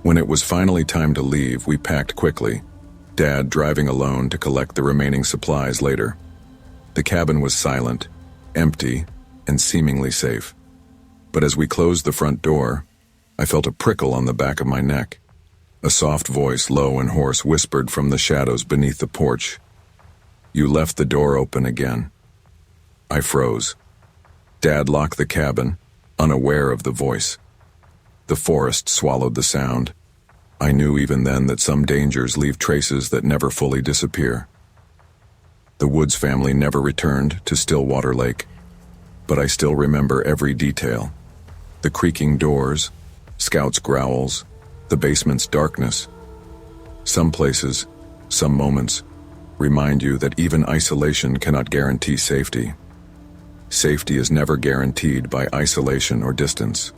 When it was finally time to leave, we packed quickly, Dad driving alone to collect the remaining supplies later. The cabin was silent, empty, and seemingly safe. But as we closed the front door, I felt a prickle on the back of my neck. A soft voice, low and hoarse, whispered from the shadows beneath the porch, "You left the door open again." I froze. Dad locked the cabin, unaware of the voice. The forest swallowed the sound. I knew even then that some dangers leave traces that never fully disappear. The Woods family never returned to Stillwater Lake, but I still remember every detail. The creaking doors, Scout's growls, the basement's darkness. Some places, some moments, remind you that even isolation cannot guarantee safety. Safety is never guaranteed by isolation or distance.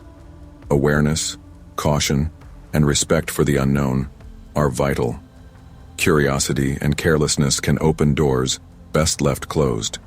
Awareness, caution, and respect for the unknown are vital. Curiosity and carelessness can open doors best left closed.